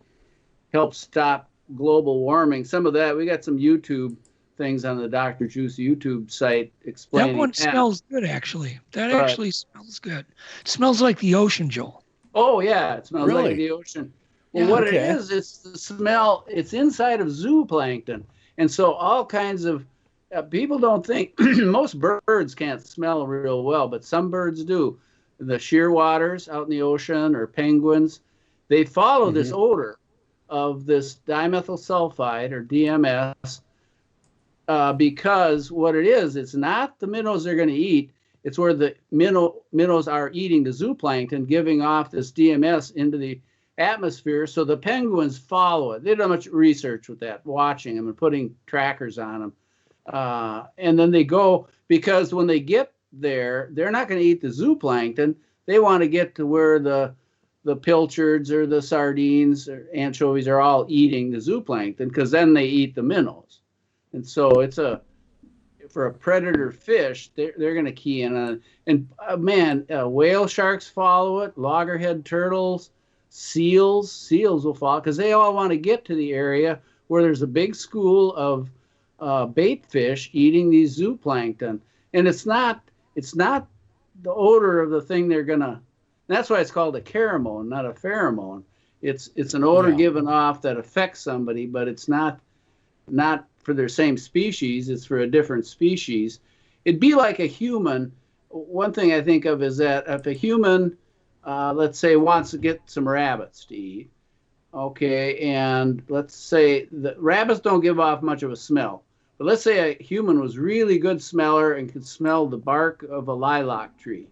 helps stop global warming. Some of that, we got some YouTube things on the Dr. Juice YouTube site explaining that one smells good, actually. That actually smells good. It smells like the ocean, Joel. Oh yeah, it smells like the ocean. Well, what it is, it's the smell. It's inside of zooplankton, and so all kinds of people don't think most birds can't smell real well, but some birds do. The shearwaters out in the ocean or penguins, they follow this odor of this dimethyl sulfide or DMS because what it is, it's not the minnows they're going to eat. It's where the minnows are eating the zooplankton, giving off this DMS into the atmosphere. So the penguins follow it. They do much research with that, watching them and putting trackers on them. And then they go, because when they get there, they're not going to eat the zooplankton. They want to get to where the pilchards or the sardines or anchovies are all eating the zooplankton, because then they eat the minnows. And so for a predator fish, they're going to key in on it. And whale sharks follow it, loggerhead turtles, seals will follow, because they all want to get to the area where there's a big school of bait fish eating these zooplankton. And it's not the odor of the thing they're gonna. That's why it's called a caramone, not a pheromone. It's an odor given off that affects somebody, but it's not for their same species. It's for a different species. It'd be like a human. One thing I think of is that if a human, let's say, wants to get some rabbits to eat, okay, and let's say the rabbits don't give off much of a smell. But let's say a human was really good smeller and could smell the bark of a lilac tree.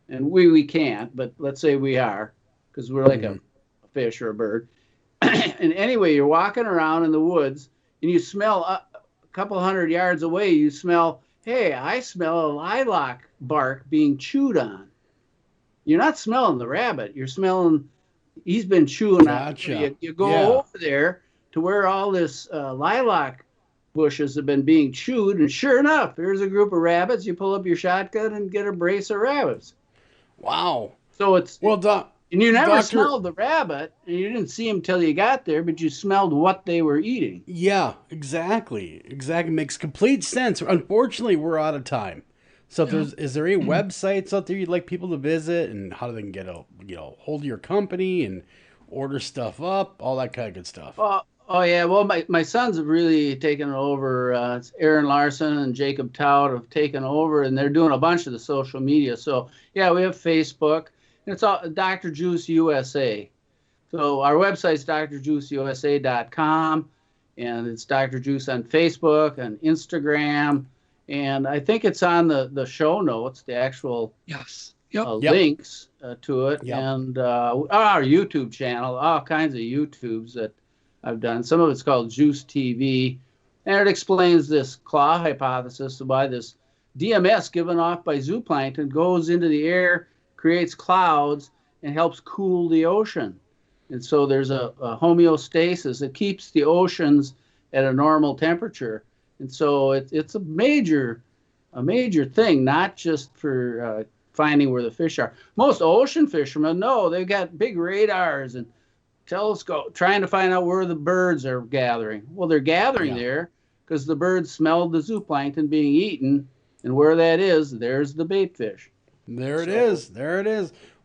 And we can't, but let's say we are, because we're like a fish or a bird. And anyway, you're walking around in the woods, and you smell a couple hundred yards away, you smell, hey, I smell a lilac bark being chewed on. You're not smelling the rabbit. You're smelling, he's been chewing on. You go over there to where all this lilac bushes have been being chewed, and sure enough, here's a group of rabbits. You pull up your shotgun and get a brace of rabbits. Wow. So it's and you never Doctor, smelled the rabbit, and you didn't see him till you got there, but you smelled what they were eating. Yeah, exactly. Makes complete sense. Unfortunately, we're out of time. So is there any websites out there you'd like people to visit, and how they can get hold of your company and order stuff up, all that kind of good stuff? Oh yeah, well my sons have really taken over. It's Aaron Larson and Jacob Tout have taken over, and they're doing a bunch of the social media. So yeah, we have Facebook, and it's all Dr. Juice USA. So our website's drjuiceusa.com, and it's Dr. Juice on Facebook and Instagram, and I think it's on the show notes, the actual links to it, and our YouTube channel, all kinds of YouTubes that I've done. Some of it's called Juice TV, and it explains this claw hypothesis, why this DMS given off by zooplankton goes into the air, creates clouds, and helps cool the ocean. And so there's a homeostasis that keeps the oceans at a normal temperature. And so it's a major thing, not just for finding where the fish are. Most ocean fishermen know they've got big radars and telescope trying to find out where the birds are gathering. Well, they're gathering there because the birds smelled the zooplankton being eaten, and where that is, there's the bait fish. There it is.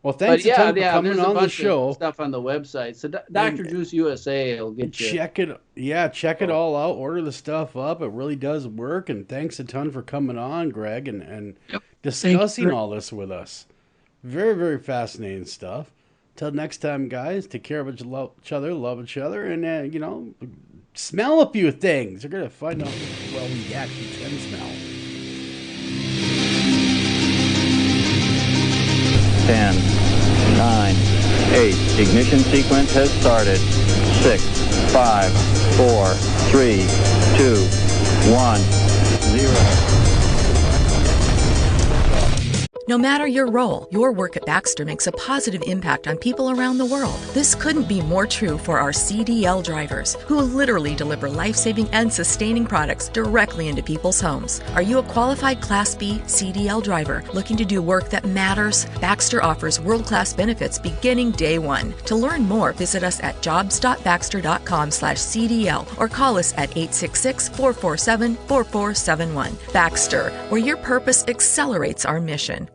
Well, thanks a ton for coming on the show. Stuff on the website. So Dr. Juice USA will get you. Check it all out. Order the stuff up. It really does work. And thanks a ton for coming on, Greg, and discussing all this with us. Very, very fascinating stuff. Till next time, guys, take care of each other, love each other, and, smell a few things. They're going to find out well we actually can smell. 10, 9, 8. Ignition sequence has started. 6, 5, 4, 3, 2, 1, 0. No matter your role, your work at Baxter makes a positive impact on people around the world. This couldn't be more true for our CDL drivers, who literally deliver life-saving and sustaining products directly into people's homes. Are you a qualified Class B CDL driver looking to do work that matters? Baxter offers world-class benefits beginning day one. To learn more, visit us at jobs.baxter.com/CDL or call us at 866-447-4471. Baxter, where your purpose accelerates our mission.